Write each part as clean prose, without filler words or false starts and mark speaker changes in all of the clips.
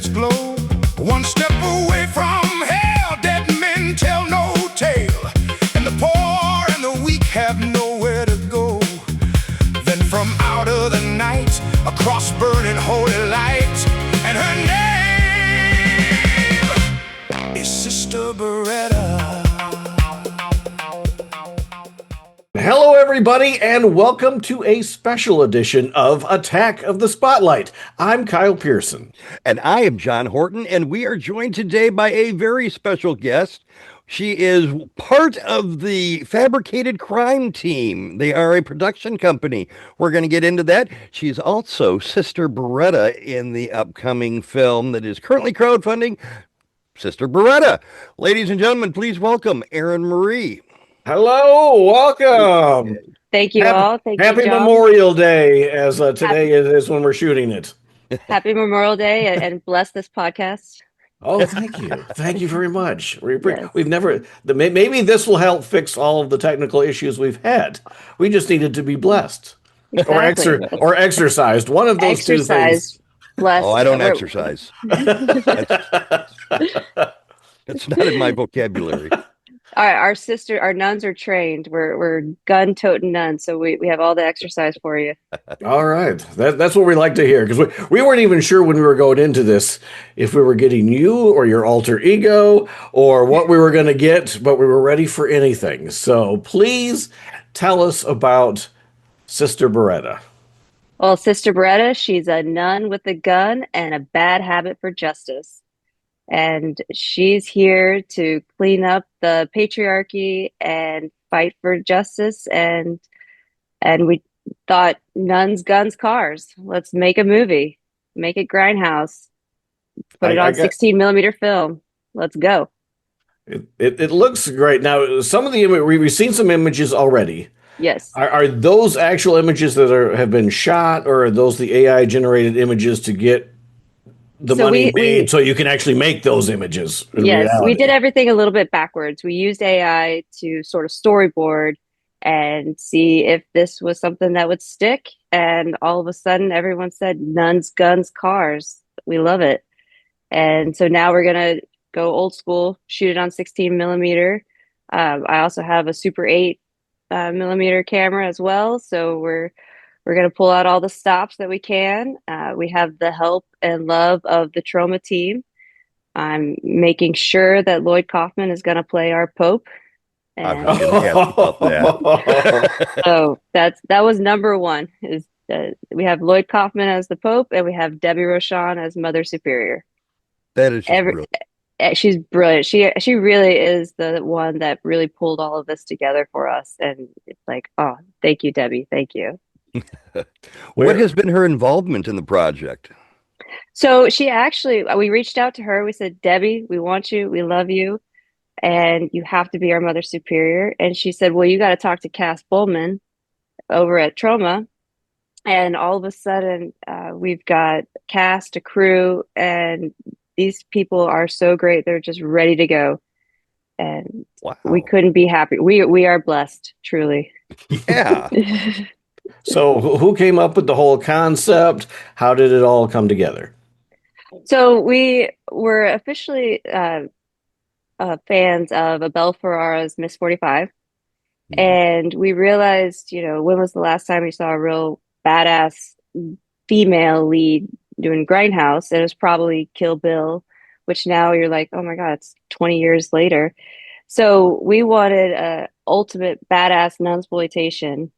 Speaker 1: its glow. One step away from hell, dead men tell no tale, and the poor and the weak have nowhere to go. Then from out of the night, a cross burning holy light, and her name is Sister Beretta.
Speaker 2: Hello, everybody, and welcome to a special edition of Attack of the Spotlight. I'm Kyle Pierson.
Speaker 3: And I am John Horton, and we are joined today by a very special guest. She is part of the Fabricated crime team. They are a production company. We're going to get into that. She's also Sister Beretta in the upcoming film that is currently crowdfunding, Sister Beretta. Ladies and gentlemen, please welcome Erin Marie.
Speaker 2: Hello, welcome.
Speaker 4: Thank you all. Thank you,
Speaker 2: Happy
Speaker 4: John.
Speaker 2: Memorial Day, as today is when we're shooting it.
Speaker 4: Happy Memorial Day, and bless this podcast.
Speaker 2: Oh, thank you. Thank you very much.
Speaker 4: Yes.
Speaker 2: We've never, maybe this will help fix all of the technical issues we've had. We just needed to be blessed
Speaker 4: Exactly.
Speaker 2: or exercised. One of those two things.
Speaker 4: Blessed.
Speaker 3: Oh, I don't exercise. It's not in my vocabulary.
Speaker 4: Our nuns are trained. We're gun-toting nuns, so we have all the exercise for you.
Speaker 2: All right. That's what we like to hear, because we weren't even sure when we were going into this if we were getting you or your alter ego or what we were going to get, but we were ready for anything. So please tell us about Sister Beretta.
Speaker 4: Well, Sister Beretta, she's a nun with a gun and a bad habit for justice. And she's here to clean up the patriarchy and fight for justice. And we thought, nuns, guns, cars. Let's make a movie. Make it Grindhouse. Put it on 16 millimeter film. Let's go.
Speaker 2: It looks great. Now, some of the we've seen some images already.
Speaker 4: Yes.
Speaker 2: Are those actual images that have been shot, or are those the AI generated images to get the money made so you can actually make those images?
Speaker 4: Yes,
Speaker 2: reality?
Speaker 4: We did everything a little bit backwards. We used AI to sort of storyboard and see if this was something that would stick. And all of a sudden, everyone said, nuns, guns, cars. We love it. And so now we're going to go old school, shoot it on 16 millimeter. I also have a Super 8 millimeter camera as well. So we're going to pull out all the stops that we can. We have the help and love of the Troma team. I'm making sure that Lloyd Kaufman is going to play our Pope. And so that was number one. Is we have Lloyd Kaufman as the Pope, and we have Debbie Rochon as Mother Superior.
Speaker 3: That is brilliant.
Speaker 4: She's brilliant. She really is the one that really pulled all of this together for us. And it's like, oh, thank you, Debbie. Thank you.
Speaker 3: What has been her involvement in the project?
Speaker 4: So we reached out to her. We said, Debbie, we want you. We love you. And you have to be our Mother Superior. And she said, well, you got to talk to Cass Bullman over at Troma. And all of a sudden, we've got cast, a crew, and these people are so great. They're just ready to go. And wow. We couldn't be happy. We are blessed, truly.
Speaker 3: Yeah.
Speaker 2: So who came up with the whole concept? How did it all come together?
Speaker 4: So we were officially fans of Abel Ferrara's Miss 45. Mm-hmm. And we realized, when was the last time we saw a real badass female lead doing Grindhouse? It was probably Kill Bill, which now you're like, oh my God, it's 20 years later. So we wanted a ultimate badass nunsploitation.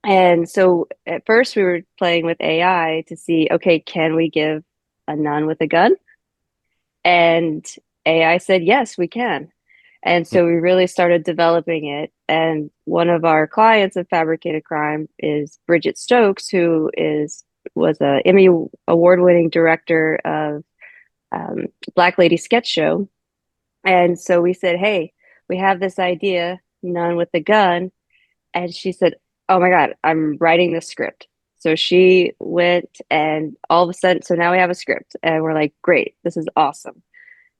Speaker 4: And so at first we were playing with AI to see, okay, can we give a nun with a gun? And AI said, yes, we can. And so we really started developing it. And one of our clients of Fabricated Crime is Bridget Stokes, who was an Emmy award-winning director of Black Lady Sketch Show. And so we said, hey, we have this idea, nun with a gun. And she said, oh my God, I'm writing the script. So she went, and all of a sudden, so now we have a script, and we're like, great, this is awesome.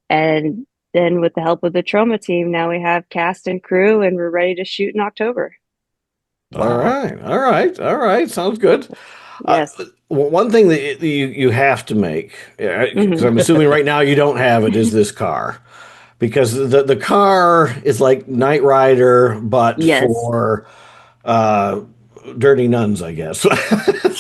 Speaker 4: And then with the help of the Troma team, now we have cast and crew, and we're ready to shoot in October.
Speaker 2: All right. Sounds good.
Speaker 4: Yes.
Speaker 2: One thing that you have to make, because
Speaker 4: Hmm.
Speaker 2: I'm assuming right now you don't have it, is this car. Because the car is like Knight Rider, but
Speaker 4: Yes.
Speaker 2: for uh, dirty nuns, I guess.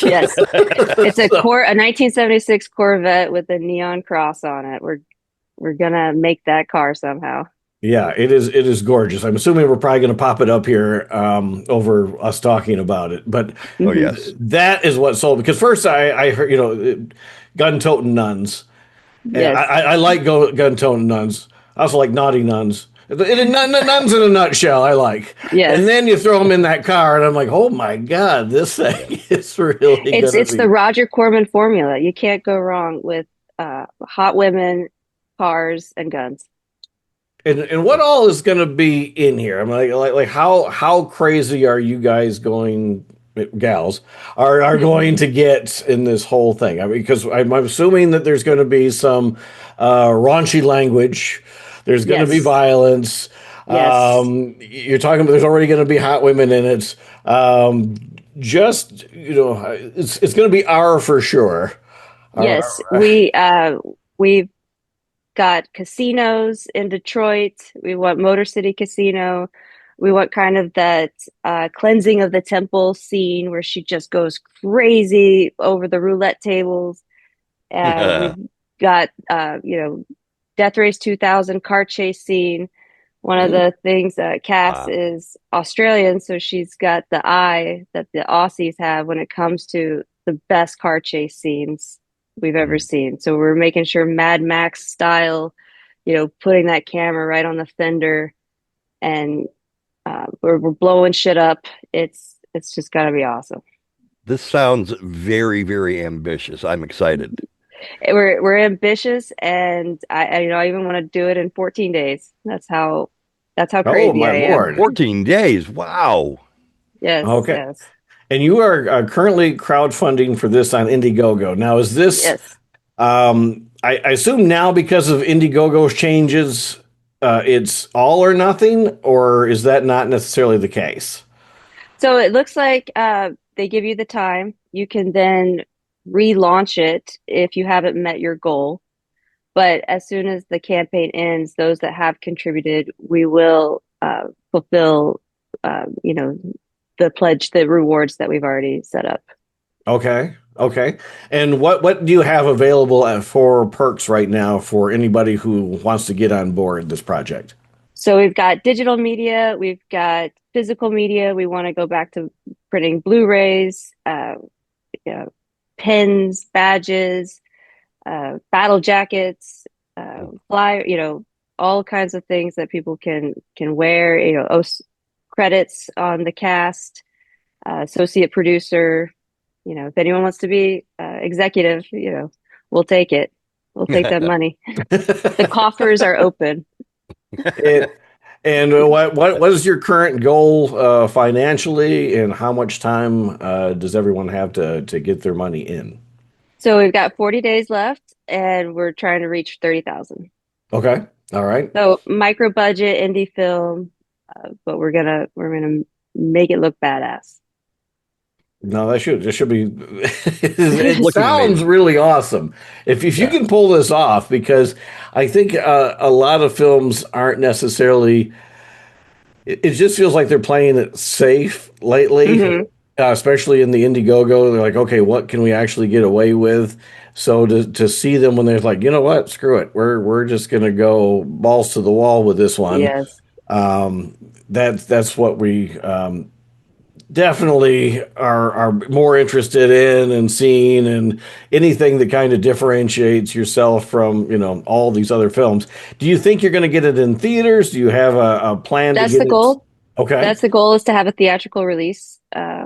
Speaker 4: Yes. It's
Speaker 2: So,
Speaker 4: a 1976 Corvette with a neon cross on it. We're gonna make that car somehow.
Speaker 2: yeah, it is gorgeous. I'm assuming we're probably going to pop it up here over us talking about it, but
Speaker 3: Oh,
Speaker 4: Hmm.
Speaker 3: yes.
Speaker 2: that is what sold. Because first I heard gun-toting nuns, and I,
Speaker 4: Yes.
Speaker 2: I I like gun-toting nuns. I also like naughty nuns. Nuns in a nutshell, I like. And
Speaker 4: Yes.
Speaker 2: then you throw them in that car, and I'm like, oh my God, this thing is really
Speaker 4: It's
Speaker 2: gonna
Speaker 4: it's the
Speaker 2: be.
Speaker 4: Roger Corman formula. You can't go wrong with hot women, cars, and guns.
Speaker 2: And what all is going to be in here? I'm like how crazy are you guys going, gals are going to get in this whole thing? I mean, because I'm assuming that there's going to be some raunchy language. There's going to be
Speaker 4: Yes.
Speaker 2: violence.
Speaker 4: Yes.
Speaker 2: You're talking about there's already going to be hot women in it. Just it's going to be R for sure.
Speaker 4: Yes.
Speaker 2: R,
Speaker 4: We've got casinos in Detroit. We want Motor City Casino. We want kind of that cleansing of the temple scene where she just goes crazy over the roulette tables. We've got, Death Race 2000 car chase scene. One of the things that Cass
Speaker 3: Wow.
Speaker 4: is Australian, so she's got the eye that the Aussies have when it comes to the best car chase scenes we've ever seen. So we're making sure Mad Max style, putting that camera right on the fender, and we're blowing shit up. It's just gotta be awesome.
Speaker 3: This sounds very, very ambitious. I'm excited.
Speaker 4: We're ambitious, and I even want to do it in 14 days. That's how
Speaker 2: oh
Speaker 4: crazy
Speaker 2: my
Speaker 4: I am.
Speaker 2: Lord.
Speaker 3: 14 days. Wow.
Speaker 4: Yes,
Speaker 2: Okay.
Speaker 4: yes,
Speaker 2: And you are currently crowdfunding for this on Indiegogo. Now, is this,
Speaker 4: yes.
Speaker 2: I assume now because of Indiegogo's changes, it's all or nothing, or is that not necessarily the case?
Speaker 4: So it looks like they give you the time. You can then relaunch it if you haven't met your goal. But as soon as the campaign ends, those that have contributed, we will fulfill, the pledge, the rewards that we've already set up.
Speaker 2: Okay. Okay. And what do you have available for perks right now for anybody who wants to get on board this project?
Speaker 4: So we've got digital media, we've got physical media. We want to go back to printing Blu-rays, yeah, pins, badges, battle jackets, flyer, all kinds of things that people can wear. Credits on the cast, associate producer. If anyone wants to be executive, we'll take it. We'll take that money. The coffers are open.
Speaker 2: It, and what is your current goal financially, and how much time does everyone have to get their money in?
Speaker 4: So we've got 40 days left, and we're trying to reach 30,000.
Speaker 2: Okay. All right.
Speaker 4: So micro budget indie film, but we're gonna make it look badass.
Speaker 2: No, that should be. It
Speaker 3: Looking
Speaker 2: sounds
Speaker 3: amazing.
Speaker 2: really awesome. If you
Speaker 3: Yeah.
Speaker 2: can pull this off, because I think a lot of films aren't necessarily. It just feels like they're playing it safe lately,
Speaker 4: Hmm.
Speaker 2: especially in the Indiegogo. They're like, okay, what can we actually get away with? So to see them when they're like, you know what, screw it, we're just gonna go balls to the wall with this one.
Speaker 4: Yes.
Speaker 2: That's what we definitely are more interested in and seeing, and anything that kind of differentiates yourself from all these other films. Do you think you're going to get it in theaters? Do you have a plan to
Speaker 4: That's
Speaker 2: get
Speaker 4: the
Speaker 2: it?
Speaker 4: goal.
Speaker 2: Okay.
Speaker 4: That's the goal, is to have a theatrical release,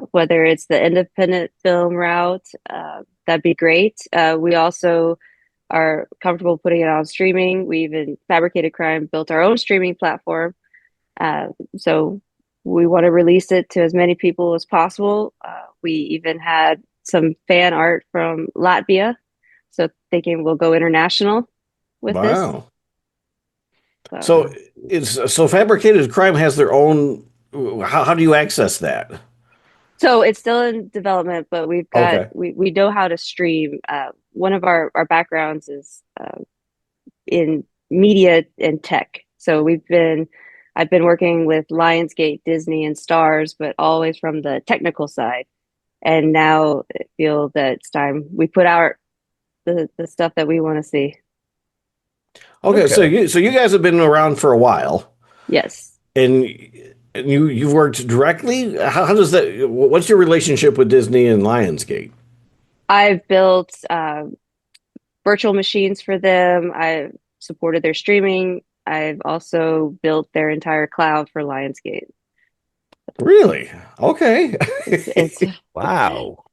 Speaker 4: whether it's the independent film route, that'd be great. We also are comfortable putting it on streaming. We even Fabricated Crime built our own streaming platform. So we want to release it to as many people as possible. We even had some fan art from Latvia, so thinking we'll go international with this.
Speaker 2: Wow.
Speaker 4: So,
Speaker 2: So Fabricated Crime has their own. How do you access that?
Speaker 4: So it's still in development, but
Speaker 2: Okay.
Speaker 4: we know how to stream. One of our backgrounds is in media and tech. So I've been working with Lionsgate, Disney, and Stars, but always from the technical side. And now I feel that it's time we put out the stuff that we want to see.
Speaker 2: Okay,
Speaker 3: Okay.
Speaker 2: so you guys have been around for a while,
Speaker 4: Yes.
Speaker 2: and you've worked directly. How does that? What's your relationship with Disney and Lionsgate?
Speaker 4: I've built virtual machines for them. I've supported their streaming. I've also built their entire cloud for Lionsgate.
Speaker 2: Really? Okay.
Speaker 4: It's
Speaker 3: Wow.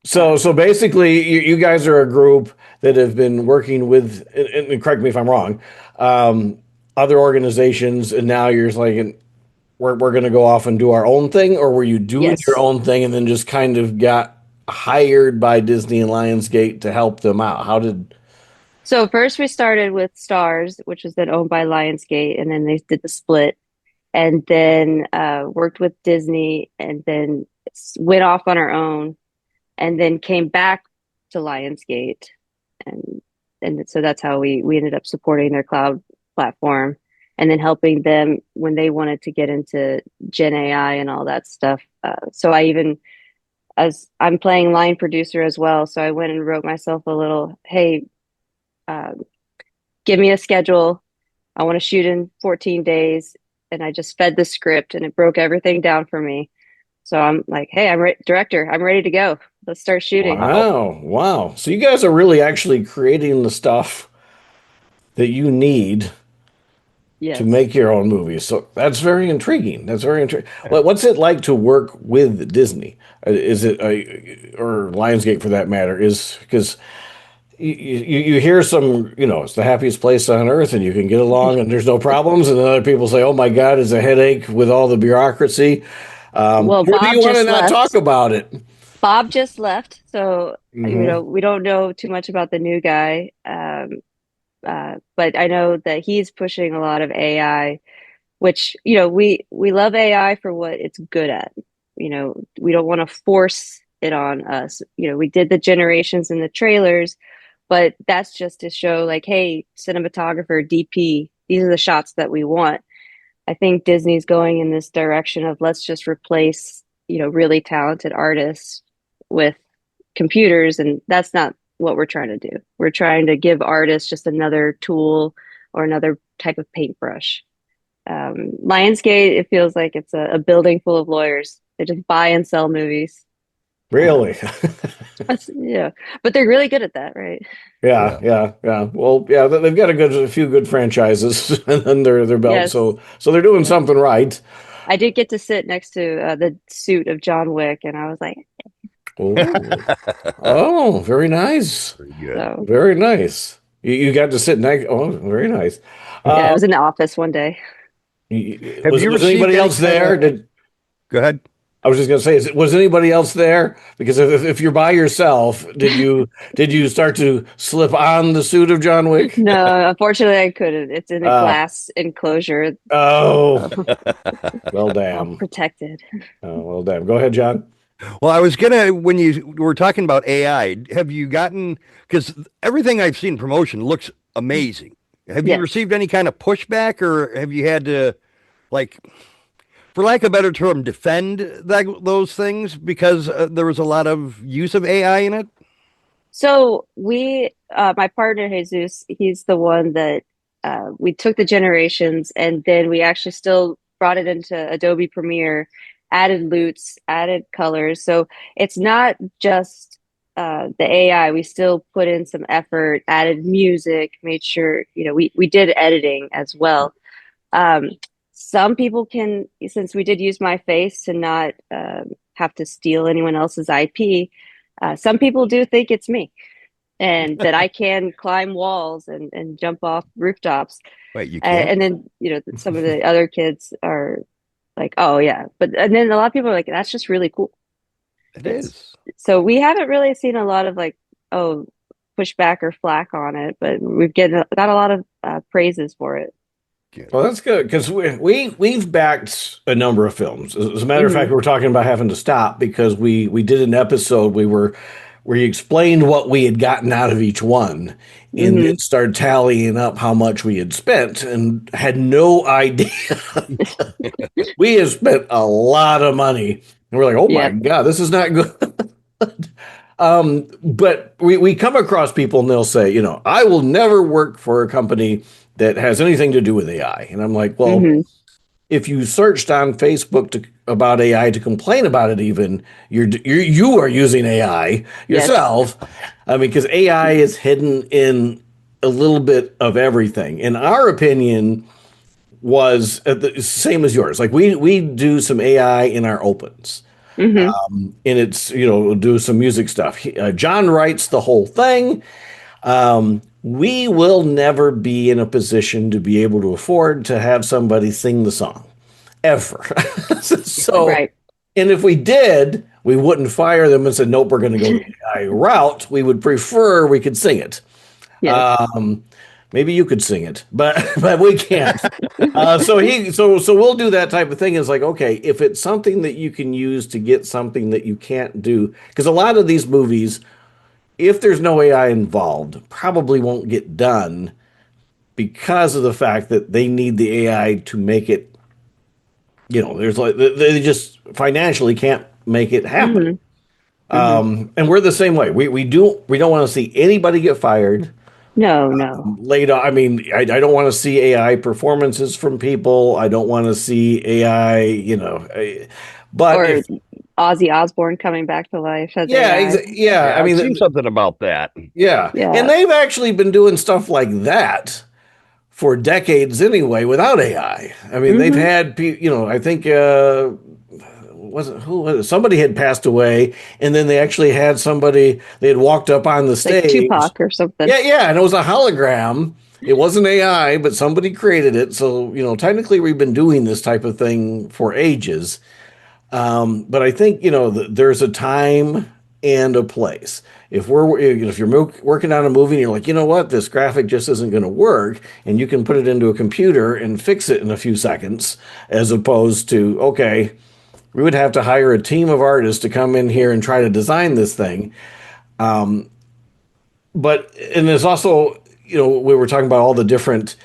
Speaker 2: So basically, you guys are a group that have been working with, and correct me if I'm wrong, um, other organizations, and now you're just like, we're going to go off and do our own thing, or were you doing your
Speaker 4: yes.
Speaker 2: own thing and then just kind of got hired by Disney and Lionsgate to help them out? How did?
Speaker 4: So first we started with Stars, which was then owned by Lionsgate, and then they did the split, and then worked with Disney, and then went off on our own, and then came back to Lionsgate, and so that's how we ended up supporting their cloud platform, and then helping them when they wanted to get into Gen AI and all that stuff. So I even as I'm playing line producer as well, so I went and wrote myself a little, hey, uh, give me a schedule. I want to shoot in 14 days. And I just fed the script and it broke everything down for me. So I'm like, hey, director, I'm ready to go. Let's start shooting.
Speaker 3: Wow.
Speaker 2: Wow, wow. So you guys are really actually creating the stuff that you need to
Speaker 4: Yes.
Speaker 2: make your own movies. So that's very intriguing. That's very intriguing. What's it like to work with Disney? Is it or Lionsgate for that matter? Is because you hear some, it's the happiest place on earth, and you can get along, and there's no problems, and then other people say, "Oh my God, it's a headache with all the bureaucracy."
Speaker 4: Well,
Speaker 2: Or do you want to not talk about it?
Speaker 4: Bob just left. So,
Speaker 2: Hmm.
Speaker 4: we don't know too much about the new guy. But I know that he's pushing a lot of AI, which, we love AI for what it's good at. We don't want to force it on us. We did the generations in the trailers, but that's just to show like, hey, cinematographer, DP, these are the shots that we want. I think Disney's going in this direction of let's just replace, really talented artists with computers, and that's not what we're trying to do. We're trying to give artists just another tool or another type of paintbrush. Lionsgate, it feels like it's a building full of lawyers. They just buy and sell movies.
Speaker 2: Really?
Speaker 4: Yeah, but they're really good at that, right?
Speaker 2: Yeah,
Speaker 3: Yeah.
Speaker 2: yeah, yeah. Well, yeah, they've got a few good franchises under their belt,
Speaker 4: Yes,
Speaker 2: so they're doing
Speaker 4: yeah.
Speaker 2: something right.
Speaker 4: I did get to sit next to the suit of John Wick, and I was like,
Speaker 2: Oh, oh, very nice.
Speaker 3: Pretty good.
Speaker 4: so
Speaker 2: Very nice. You got to sit next. Oh, very nice.
Speaker 4: yeah, it
Speaker 2: Um,
Speaker 4: was in the office one day.
Speaker 3: Have you
Speaker 2: was
Speaker 3: received
Speaker 2: anybody
Speaker 3: any
Speaker 2: else
Speaker 3: kind
Speaker 2: there?
Speaker 3: of?
Speaker 2: Did
Speaker 3: Go ahead.
Speaker 2: I was just gonna say, was anybody else there? Because if you're by yourself, did you start to slip on the suit of John Wick?
Speaker 4: No, unfortunately, I couldn't. It's in a
Speaker 2: Uh,
Speaker 4: glass enclosure,
Speaker 2: oh,
Speaker 4: so
Speaker 2: well,
Speaker 4: all
Speaker 2: damn.
Speaker 4: protected.
Speaker 2: Oh, well, damn. Go ahead, John.
Speaker 3: Well, I was gonna when you were talking about AI, have you gotten because everything I've seen promotion looks amazing. Have you
Speaker 4: Yes.
Speaker 3: received any kind of pushback or have you had to like for lack of a better term defend those things because there was a lot of use of AI in it?
Speaker 4: So my partner Jesus, he's the one that we took the generations, and then we actually still brought it into Adobe Premiere, added loots, added colors. So it's not just the AI. We still put in some effort, added music, made sure, we did editing as well. Um, some people can, since we did use my face to not have to steal anyone else's IP, some people do think it's me and that I can climb walls and jump off rooftops.
Speaker 3: Wait, you can't?
Speaker 4: And then, some of the other kids are like, oh, yeah. And then a lot of people are like, that's just really cool.
Speaker 3: It
Speaker 4: It's
Speaker 3: is.
Speaker 4: so we haven't really seen a lot of like, oh, pushback or flack on it, but we've got a lot of praises for it.
Speaker 3: Good.
Speaker 2: Well, that's good because we've backed a number of films. As a matter of
Speaker 4: Hmm.
Speaker 2: fact, we were talking about having to stop because we did an episode where we explained what we had gotten out of each one, and
Speaker 4: Hmm.
Speaker 2: then started tallying up how much we had spent, and had no idea. We have spent a lot of money, and we're like, oh my
Speaker 4: Yep.
Speaker 2: god, this is not good. But we come across people and they'll say, I will never work for a company that has anything to do with AI. And I'm like, well,
Speaker 4: Hmm.
Speaker 2: if you searched on Facebook about AI to complain about it, even you are using AI
Speaker 4: Yes.
Speaker 2: yourself. I mean, because AI is hidden in a little bit of everything. In our opinion, was the same as yours. Like we do some AI in our opens,
Speaker 4: Hmm.
Speaker 2: and it's we'll do some music stuff. John writes the whole thing. We will never be in a position to be able to afford to have somebody sing the song ever. So,
Speaker 4: Right.
Speaker 2: and if we did, we wouldn't fire them and said, nope, we're going to go the AI route. We would prefer we could sing it.
Speaker 4: Yes.
Speaker 2: Maybe you could sing it, but but we can't. So we'll do that type of thing. It's like, okay, if it's something that you can use to get something that you can't do, because a lot of these movies, if there's no AI involved, probably won't get done because of the fact that they need the AI to make it. There's like they just financially can't make it happen.
Speaker 4: Hmm. Hmm.
Speaker 2: And we're the same way. We don't want to see anybody get fired,
Speaker 4: No, no.
Speaker 2: laid off. I mean, I don't want to see AI performances from people. I don't want to see AI. But
Speaker 4: Or
Speaker 2: if
Speaker 4: Ozzy Osbourne coming back to life as
Speaker 2: yeah,
Speaker 4: AI.
Speaker 2: yeah. I
Speaker 3: Yeah, I've
Speaker 2: mean,
Speaker 3: seen something about that.
Speaker 2: yeah, and
Speaker 4: Yeah.
Speaker 2: they've actually been doing stuff like that for decades anyway without AI. I mean, they've
Speaker 4: Hmm.
Speaker 2: had I think wasn't who was it? Somebody had passed away, and then they actually had somebody. They had walked up on the
Speaker 4: Like
Speaker 2: stage.
Speaker 4: Tupac or something.
Speaker 2: Yeah, yeah, and it was a hologram. It wasn't AI, but somebody created it. So technically, we've been doing this type of thing for ages. But I think there's a time and a place. If you're working on a movie and you're like, what, this graphic just isn't going to work, and you can put it into a computer and fix it in a few seconds, as opposed to, okay, we would have to hire a team of artists to come in here and try to design this thing. And there's also, we were talking about all the different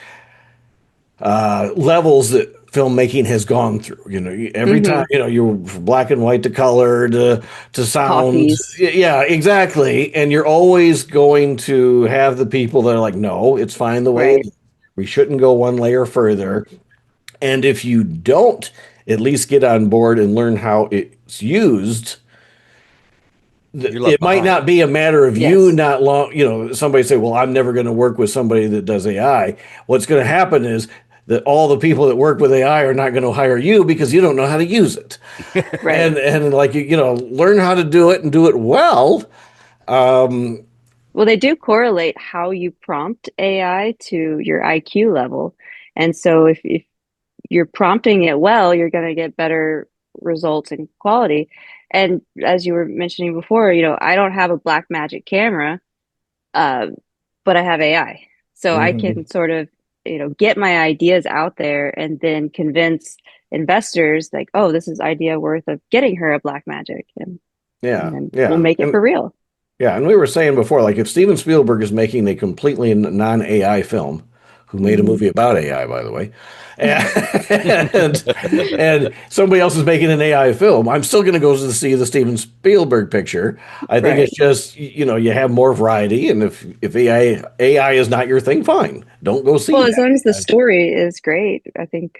Speaker 2: levels that filmmaking has gone through. Every
Speaker 4: Hmm.
Speaker 2: time, you're from black and white to color to sound.
Speaker 4: Talkies.
Speaker 2: Yeah, exactly. And you're always going to have the people that are like, no, it's fine the way it
Speaker 4: Right.
Speaker 2: is. We shouldn't go one layer further. And if you don't at least get on board and learn how it's used,
Speaker 3: You're left
Speaker 2: it might
Speaker 3: behind.
Speaker 2: not be a matter of you
Speaker 4: Yes.
Speaker 2: not long, somebody say, well, I'm never going to work with somebody that does AI. What's going to happen is that all the people that work with AI are not going to hire you because you don't know how to use it.
Speaker 4: Right.
Speaker 2: And like, learn how to do it and do it well.
Speaker 4: Well, they do correlate how you prompt AI to your IQ level. And so if you're prompting it well, you're going to get better results and quality. And as you were mentioning before, I don't have a black magic camera, uh, but I have AI. So I
Speaker 2: Mhm.
Speaker 4: can sort of, get my ideas out there and then convince investors like, oh, this is idea worth of getting her a black magic. And
Speaker 2: Yeah.
Speaker 4: then we'll
Speaker 2: Yeah.
Speaker 4: make it
Speaker 2: And
Speaker 4: for real.
Speaker 2: yeah. And we were saying before, like if Steven Spielberg is making a completely non-AI film, who made a
Speaker 4: Mhm.
Speaker 2: movie about AI, by the way, and and somebody else is making an AI film, I'm still going to go to see the Steven Spielberg picture. I think
Speaker 4: Right.
Speaker 2: it's just you have more variety, and if AI is not your thing, fine, don't go see
Speaker 4: Well, as
Speaker 2: that
Speaker 4: long as the
Speaker 2: AI.
Speaker 4: story is great, I think,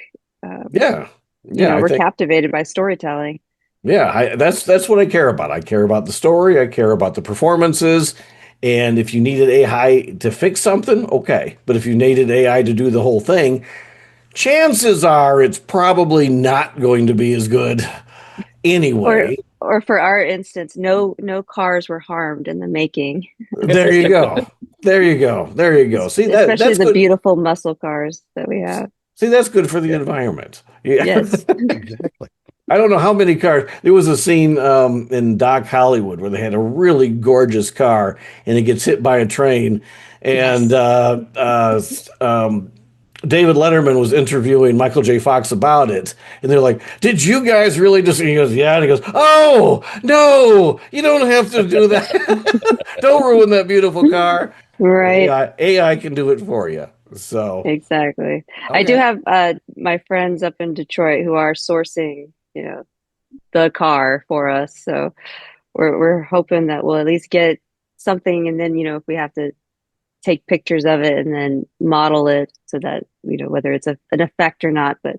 Speaker 2: Yeah, yeah, I
Speaker 4: we're
Speaker 2: think
Speaker 4: captivated by storytelling.
Speaker 2: yeah, that's what I care about. I care about the story. I care about the performances. And if you needed AI to fix something, okay. But if you needed AI to do the whole thing, chances are it's probably not going to be as good
Speaker 4: Or
Speaker 2: anyway.
Speaker 4: or for our instance, no cars were harmed in the making,
Speaker 2: There you go. There you go. There you go. See
Speaker 4: especially
Speaker 2: that's
Speaker 4: the
Speaker 2: good.
Speaker 4: beautiful muscle cars that we have.
Speaker 2: See, that's good for the
Speaker 3: Yeah,
Speaker 2: environment. Yeah.
Speaker 4: Yes.
Speaker 3: exactly.
Speaker 2: I don't know how many cars. There was a scene in Doc Hollywood where they had a really gorgeous car and it gets hit by a train, and
Speaker 4: Yes.
Speaker 2: David Letterman was interviewing Michael J. Fox about it, and they're like, "Did you guys really just?" And he goes, "Yeah." And he goes, "Oh no, you don't have to do that. Don't ruin that beautiful car.
Speaker 4: Right.
Speaker 2: AI can do it for you." So
Speaker 4: Exactly. I do
Speaker 2: okay,
Speaker 4: have my friends up in Detroit who are sourcing, the car for us. So we're hoping that we'll at least get something, and then, if we have to take pictures of it and then model it so that, whether it's an effect or not, but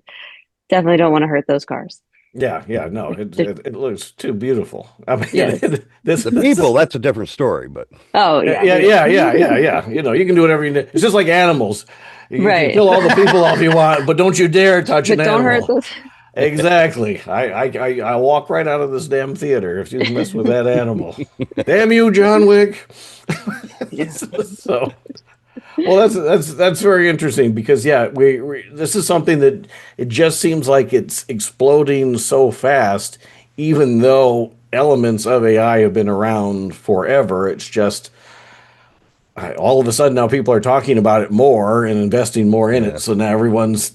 Speaker 4: definitely don't want to hurt those cars.
Speaker 2: yeah, yeah, no, it
Speaker 4: They're-
Speaker 2: it, it looks too beautiful. I mean,
Speaker 4: yes.
Speaker 3: The people, that's a different story, but
Speaker 4: Oh
Speaker 2: yeah,
Speaker 4: yeah,
Speaker 2: yeah,
Speaker 4: we
Speaker 2: yeah,
Speaker 4: don't.
Speaker 2: yeah, yeah, yeah. You can do whatever you need. It's just like animals. You can
Speaker 4: Right.
Speaker 2: kill all the people off you want, but don't you dare touch an
Speaker 4: But don't hurt
Speaker 2: animal.
Speaker 4: those.
Speaker 2: Exactly. I walk right out of this damn theater if you mess with that animal. Damn you, John Wick.
Speaker 4: Yeah.
Speaker 2: So, well, that's very interesting because yeah, we this is something that it just seems like it's exploding so fast, even though elements of AI have been around forever. It's just all of a sudden now people are talking about it more and investing more in it.
Speaker 3: yeah.
Speaker 2: So now everyone's,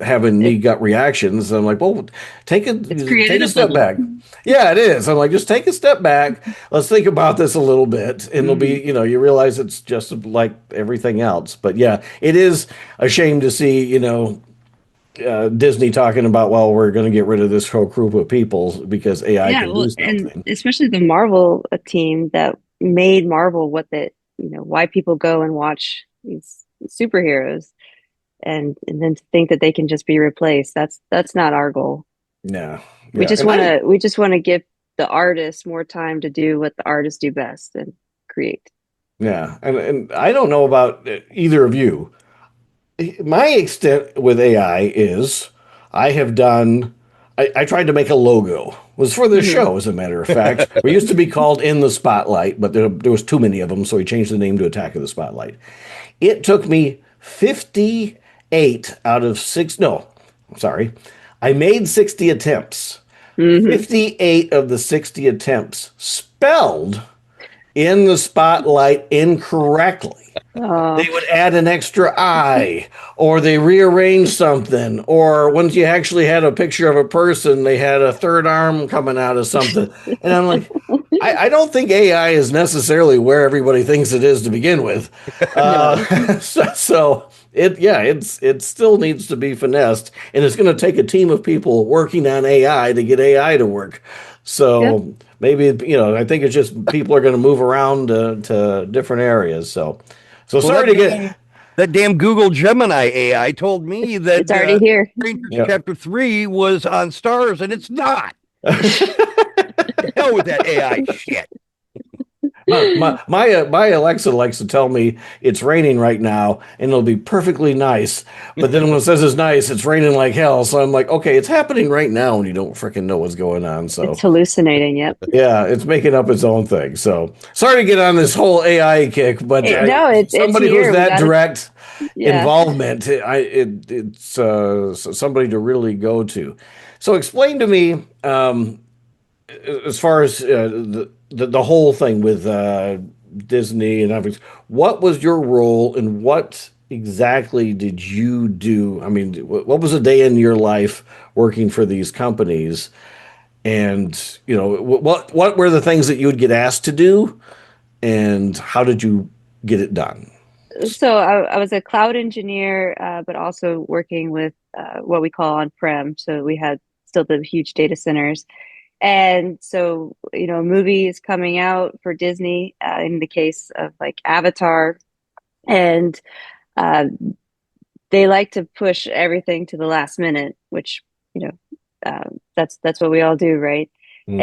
Speaker 2: having knee
Speaker 4: It,
Speaker 2: gut reactions. I'm like, well,
Speaker 4: it's
Speaker 2: take
Speaker 4: created
Speaker 2: a
Speaker 4: a
Speaker 2: step
Speaker 4: bubble.
Speaker 2: back. Yeah, it is. I'm like, just take a step back. Let's think about this a little bit. And it'll be,
Speaker 4: Mhm.
Speaker 2: you realize it's just like everything else. But yeah, it is a shame to see, Disney talking about, well, we're going to get rid of this whole group of people because AI
Speaker 4: Yeah,
Speaker 2: can
Speaker 4: well,
Speaker 2: do
Speaker 4: and
Speaker 2: something.
Speaker 4: especially the Marvel team that made Marvel why people go and watch these superheroes, and then to think that they can just be replaced. That's not our goal.
Speaker 2: Yeah.
Speaker 4: We
Speaker 2: Yeah.
Speaker 4: just
Speaker 2: And
Speaker 4: want to we just want to give the artists more time to do what the artists do best and create.
Speaker 2: yeah. And I don't know about either of you. My extent with AI is I have done, I tried to make a logo. It was for this
Speaker 4: Hmm.
Speaker 2: show, as a matter of fact. We used to be called In the Spotlight, but there was too many of them, so we changed the name to Attack of the Spotlight. It took me 58 out of six, no, I'm sorry. I made 60 attempts.
Speaker 4: Hmm.
Speaker 2: 58 of the 60 attempts spelled In the Spotlight incorrectly.
Speaker 4: Oh,
Speaker 2: They would add an extra eye, or they rearrange something, or once you actually had a picture of a person, they had a third arm coming out of something. And I'm like, I don't think AI is necessarily where everybody thinks it is to begin with.
Speaker 4: no.
Speaker 2: So it still needs to be finessed, and it's going to take a team of people working on AI to get AI to work.
Speaker 4: Yep.
Speaker 2: So maybe I think it's just people are going to move around to different areas. So
Speaker 3: Well,
Speaker 2: sorry to get.
Speaker 3: that damn Google Gemini AI told me
Speaker 4: It's
Speaker 3: that
Speaker 4: already here.
Speaker 3: Rangers
Speaker 2: Yeah.
Speaker 3: Chapter 3 was on Stars, and it's not. The hell with that AI shit.
Speaker 2: My Alexa likes to tell me it's raining right now and it'll be perfectly nice. But then when it says it's nice, it's raining like hell. So I'm like, okay, it's happening right now and you don't freaking know what's going on.
Speaker 4: It's
Speaker 2: So
Speaker 4: hallucinating. Yep.
Speaker 2: yeah, it's making up its own thing. So sorry to get on this whole AI kick, but
Speaker 4: No, it's
Speaker 2: somebody who's
Speaker 4: here. We
Speaker 2: that
Speaker 4: got to.
Speaker 2: direct
Speaker 4: Yeah.
Speaker 2: involvement, it's somebody to really go to. So explain to me, as far as the whole thing with Disney and everything, what was your role and what exactly did you do? I mean, what was a day in your life working for these companies? And what were the things that you would get asked to do, and how did you get it done?
Speaker 4: So I was a cloud engineer, but also working with what we call on-prem. So we had still the huge data centers. And so, a movie is coming out for Disney, in the case of like Avatar, and uh, they like to push everything to the last minute, which, you know, that's what we all do, right?
Speaker 2: Mhm.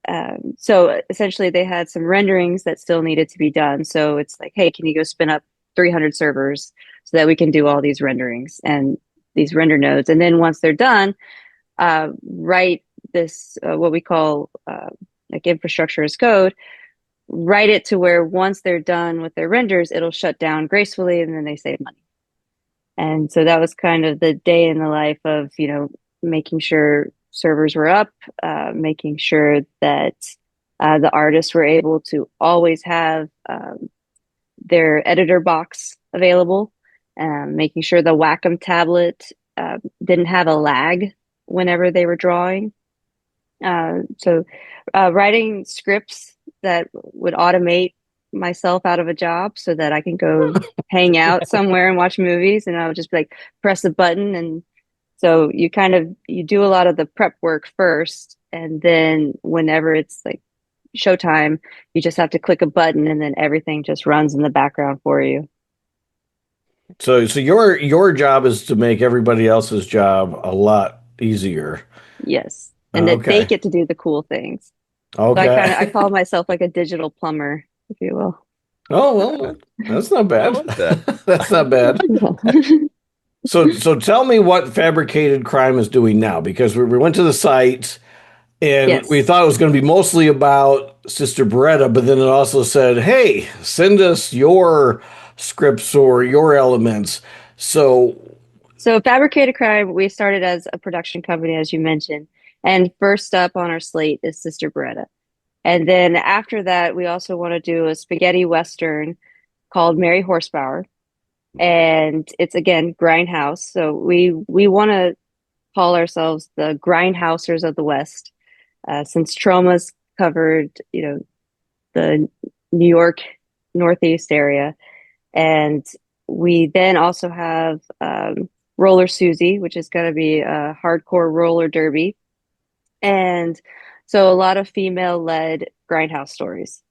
Speaker 4: And so essentially, they had some renderings that still needed to be done. So it's like, hey, can you go spin up 300 servers so that we can do all these renderings and these render nodes? And then once they're done, write this what we call like infrastructure as code. Write it to where once they're done with their renders, it'll shut down gracefully, and then they save money. And so that was kind of the day in the life of, making sure servers were up, making sure that the artists were able to always have their editor box available. making sure the Wacom tablet didn't have a lag whenever they were drawing. So writing scripts that would automate myself out of a job so that I can go hang out somewhere and watch movies, and I would just be like press a button. And so you do a lot of the prep work first, and then whenever it's like showtime, you just have to click a button and then everything just runs in the background for you.
Speaker 2: So your job is to make everybody else's job a lot easier.
Speaker 4: Yes. And that they
Speaker 2: Okay.
Speaker 4: get to do the cool things. So I
Speaker 2: Okay.
Speaker 4: call myself like a digital plumber, if you will.
Speaker 2: Oh, well, that's not
Speaker 3: I
Speaker 2: bad.
Speaker 3: like that.
Speaker 2: That's not bad. So tell me what Fabricated Crime is doing now, because we went to the site and we
Speaker 4: Yes.
Speaker 2: thought it was going to be mostly about Sister Beretta, but then it also said, "Hey, send us your scripts or your elements." So,
Speaker 4: So Fabricated Crime, we started as a production company, as you mentioned. And first up on our slate is Sister Beretta. And then after that, we also want to do a spaghetti western called Mary Horsepower. And it's again Grindhouse. So we want to call ourselves the Grindhousers of the West, since Troma's covered, the New York Northeast area, and we then also have Roller Susie, which is going to be a hardcore roller derby, and so a lot of female-led grindhouse stories.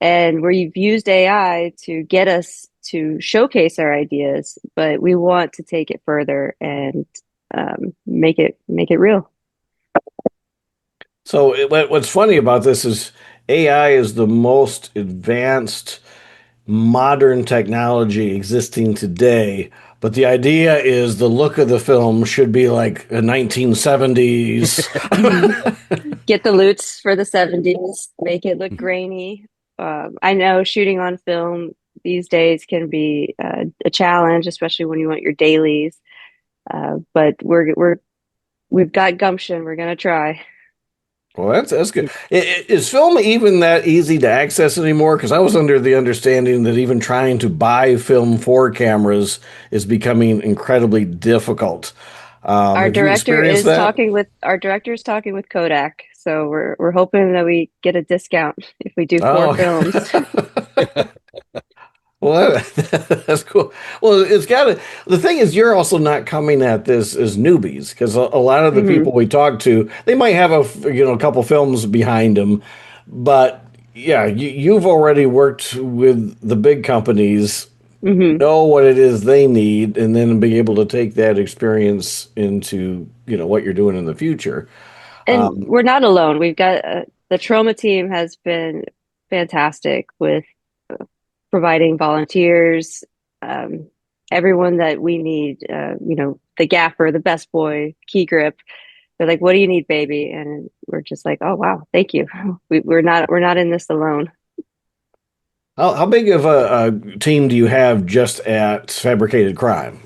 Speaker 4: And we've used AI to get us to showcase our ideas, but we want to take it further and make it real.
Speaker 2: what's funny about this is AI is the most advanced modern technology existing today, but the idea is the look of the film should be like a 1970s.
Speaker 4: Mhm. Get the loots for the 70s, make it look grainy. I know shooting on film these days can be a challenge, especially when you want your dailies. But we've got gumption. We're gonna try.
Speaker 2: Well, that's good. Is film even that easy to access anymore? Because I was under the understanding that even trying to buy film for cameras is becoming incredibly difficult. Have you experienced that?
Speaker 4: Our director is talking with Kodak, so we're hoping that we get a discount if we do four
Speaker 2: Oh,
Speaker 4: films.
Speaker 2: well, that's cool. Well, it's got to. The thing is, you're also not coming at this as newbies, because a lot of the
Speaker 4: Hmm.
Speaker 2: people we talk to, they might have a couple films behind them, but yeah, you've already worked with the big companies,
Speaker 4: Hmm.
Speaker 2: know what it is they need, and then be able to take that experience into what you're doing in the future.
Speaker 4: And we're not alone. We've got the Troma team has been fantastic with providing volunteers, um, everyone that we need. The gaffer, the best boy, key grip. They're like, "What do you need, baby?" And we're just like, "Oh wow, thank you." We're not in this alone.
Speaker 2: How big of a team do you have just at Fabricated Crime?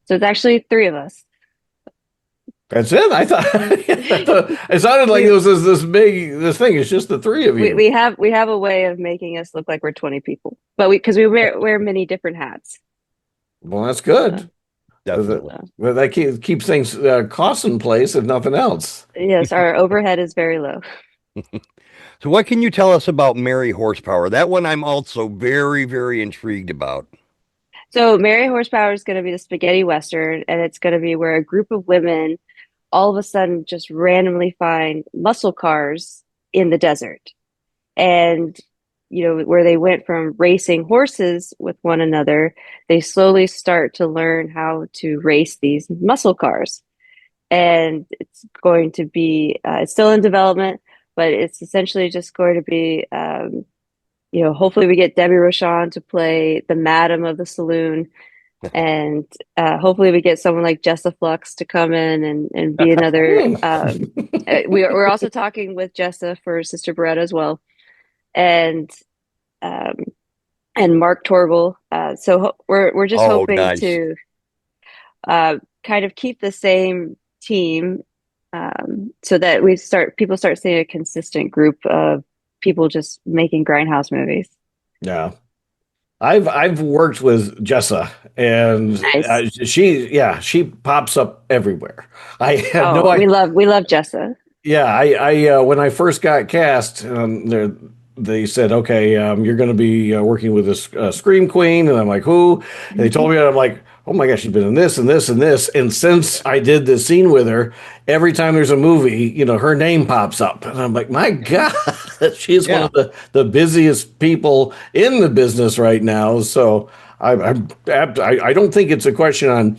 Speaker 4: So it's actually three of us.
Speaker 2: That's it. I thought, I thought it sounded like
Speaker 4: We
Speaker 2: it was this big this thing. It's just the three of
Speaker 4: we
Speaker 2: you.
Speaker 4: we have a way of making us look like we're 20 people, but we wear many different hats.
Speaker 2: Well, that's
Speaker 4: So,
Speaker 2: good. That,
Speaker 3: Definitely.
Speaker 4: so
Speaker 2: that keeps things costs in place, if nothing else.
Speaker 4: yes, our overhead is very low.
Speaker 3: So, what can you tell us about Mary Horsepower? That one I'm also very, very intrigued about.
Speaker 4: So Mary Horsepower is going to be the spaghetti western, and it's going to be where a group of women all of a sudden just randomly find muscle cars in the desert. And where they went from racing horses with one another, they slowly start to learn how to race these muscle cars. And it's going to be it's still in development, but it's essentially just going to be hopefully we get Debbie Rochon to play the madam of the saloon, and hopefully we get someone like Jessa Flux to come in and be another.
Speaker 2: Hmm.
Speaker 4: We're also talking with Jessa for Sister Beretta as well, and um, Mark Torgel. We're just
Speaker 3: Oh,
Speaker 4: hoping
Speaker 3: nice.
Speaker 4: to kind of keep the same team, so that people start seeing a consistent group of people just making grindhouse movies.
Speaker 2: Yeah. I've worked with Jessa, and
Speaker 4: Nice.
Speaker 2: she pops up everywhere. I had no
Speaker 4: Oh,
Speaker 2: idea.
Speaker 4: we love Jessa.
Speaker 2: Yeah, I when I first got cast, they said, okay, you're going to be working with this Scream Queen, and I'm like, who? And they told me, and I'm like, oh my gosh, she's been in this and this and this. And since I did this scene with her, every time there's a movie, her name pops up, and I'm like, my God, she's one
Speaker 3: Yeah.
Speaker 2: of the busiest people in the business right now. So I don't think it's a question on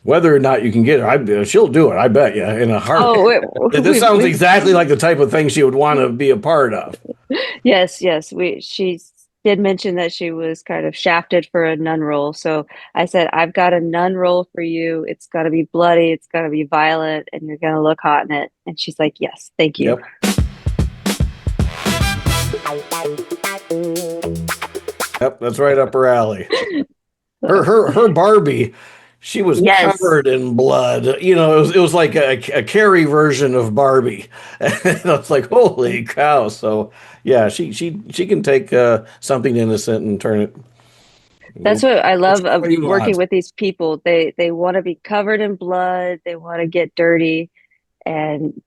Speaker 2: whether or not you can get her. She'll do it. I bet you in a heart.
Speaker 4: Oh,
Speaker 2: This sounds exactly like the type of thing she would want to be a part of.
Speaker 4: yes. She did mention that she was kind of shafted for a nun role. So I said, I've got a nun role for you. It's got to be bloody. It's got to be violent, and you're going to look hot in it. And she's like, yes, thank you.
Speaker 2: Yep. Yep, that's right up her alley. Her Barbie, she was
Speaker 4: Yes.
Speaker 2: covered in blood. It was like a Carrie version of Barbie. And I was like, holy cow! So yeah, she can take something innocent and turn it
Speaker 4: That's what I love of
Speaker 2: what you
Speaker 4: working
Speaker 2: want.
Speaker 4: with these people. They want to be covered in blood. They want to get dirty, and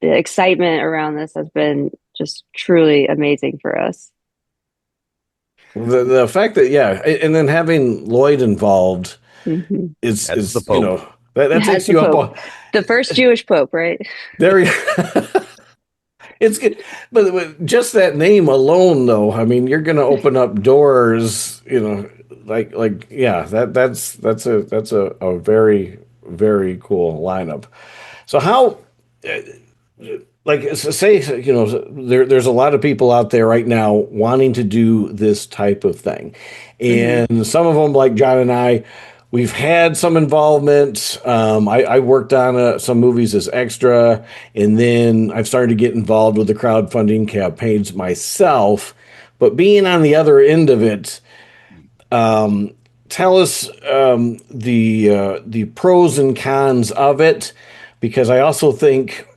Speaker 4: the excitement around this has been just truly amazing for us.
Speaker 2: The fact that and then having Lloyd involved
Speaker 4: Hmm.
Speaker 3: That's the
Speaker 2: is
Speaker 3: Pope.
Speaker 2: that
Speaker 4: As
Speaker 2: takes
Speaker 4: the
Speaker 2: you up
Speaker 4: Pope,
Speaker 2: on
Speaker 4: the first Jewish Pope, right?
Speaker 2: there. It's good, but just that name alone, though. I mean, you're going to open up doors. Yeah. That's a very very cool lineup. So how? Say there's a lot of people out there right now wanting to do this type of thing,
Speaker 4: Hmm.
Speaker 2: and some of them, like John and I, we've had some involvement. I worked on some movies as extra, and then I've started to get involved with the crowdfunding campaigns myself. But being on the other end of it, tell us the pros and cons of it, because I also think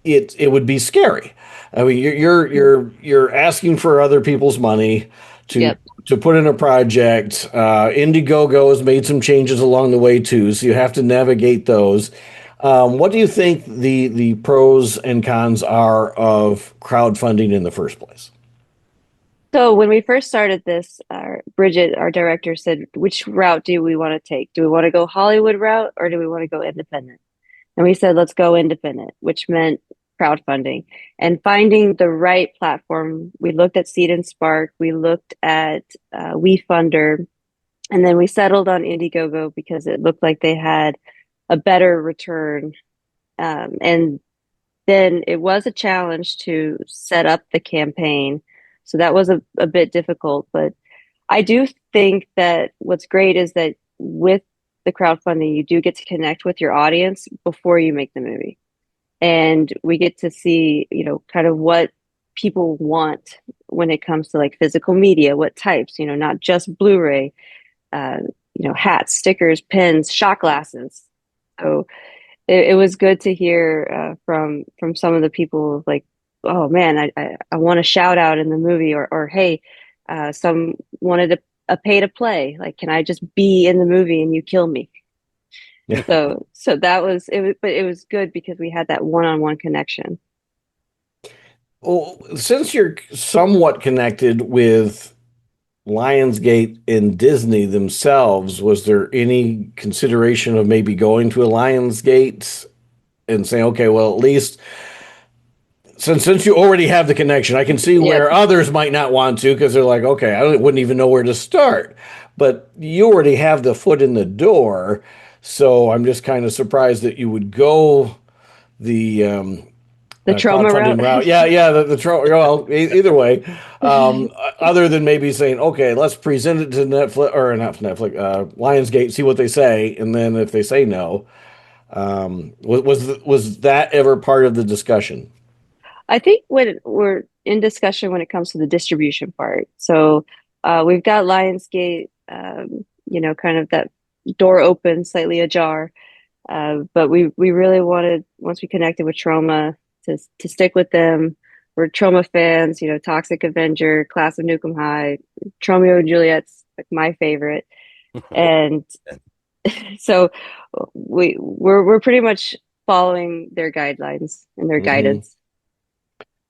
Speaker 2: it would be scary. I mean, you're asking for other people's money to
Speaker 4: Yep.
Speaker 2: to put in a project. Indiegogo has made some changes along the way too, so you have to navigate those. What do you think the pros and cons are of crowdfunding in the first place?
Speaker 4: So when we first started this, Bridget, our director, said, "Which route do we want to take? Do we want to go Hollywood route or do we want to go independent?" And we said, let's go independent, which meant crowdfunding and finding the right platform. We looked at Seed and Spark, we looked at WeFunder, and then we settled on Indiegogo because it looked like they had a better return. And then it was a challenge to set up the campaign. So that was a bit difficult. But I do think that what's great is that with the crowdfunding, you do get to connect with your audience before you make the movie. And we get to see, kind of what people want when it comes to like physical media, what types, not just Blu-ray, uh, hats, stickers, pins, shot glasses. So it was good to hear from some of the people like, oh man, I want a shout out in the movie, or hey, some wanted a pay to play. Like, can I just be in the movie and you kill me?
Speaker 2: Yeah.
Speaker 4: So that was it. But it was good because we had that one-on-one connection.
Speaker 2: Well, since you're somewhat connected with Lionsgate and Disney themselves, was there any consideration of maybe going to a Lionsgate and saying, okay, well, at least since you already have the connection, I can see
Speaker 4: Yep.
Speaker 2: where others might not want to because they're like, okay, wouldn't even know where to start. But you already have the foot in the door, so I'm just kind of surprised that you would go the
Speaker 4: The Troma
Speaker 2: crowdfunding
Speaker 4: route.
Speaker 2: route. Yeah. Well, either way, other than maybe saying, okay, let's present it to Netflix or not Netflix, Lionsgate, see what they say, and then if they say no, was that ever part of the discussion?
Speaker 4: I think when we're in discussion when it comes to the distribution part. So we've got Lionsgate, kind of that door open, slightly ajar. But we really wanted, once we connected with Troma, to stick with them. we're Troma fans, Toxic Avenger, Class of Nukem High, Tromeo and Juliet's like my favorite. And so we're pretty much following their guidelines and their
Speaker 2: Mhm.
Speaker 4: guidance.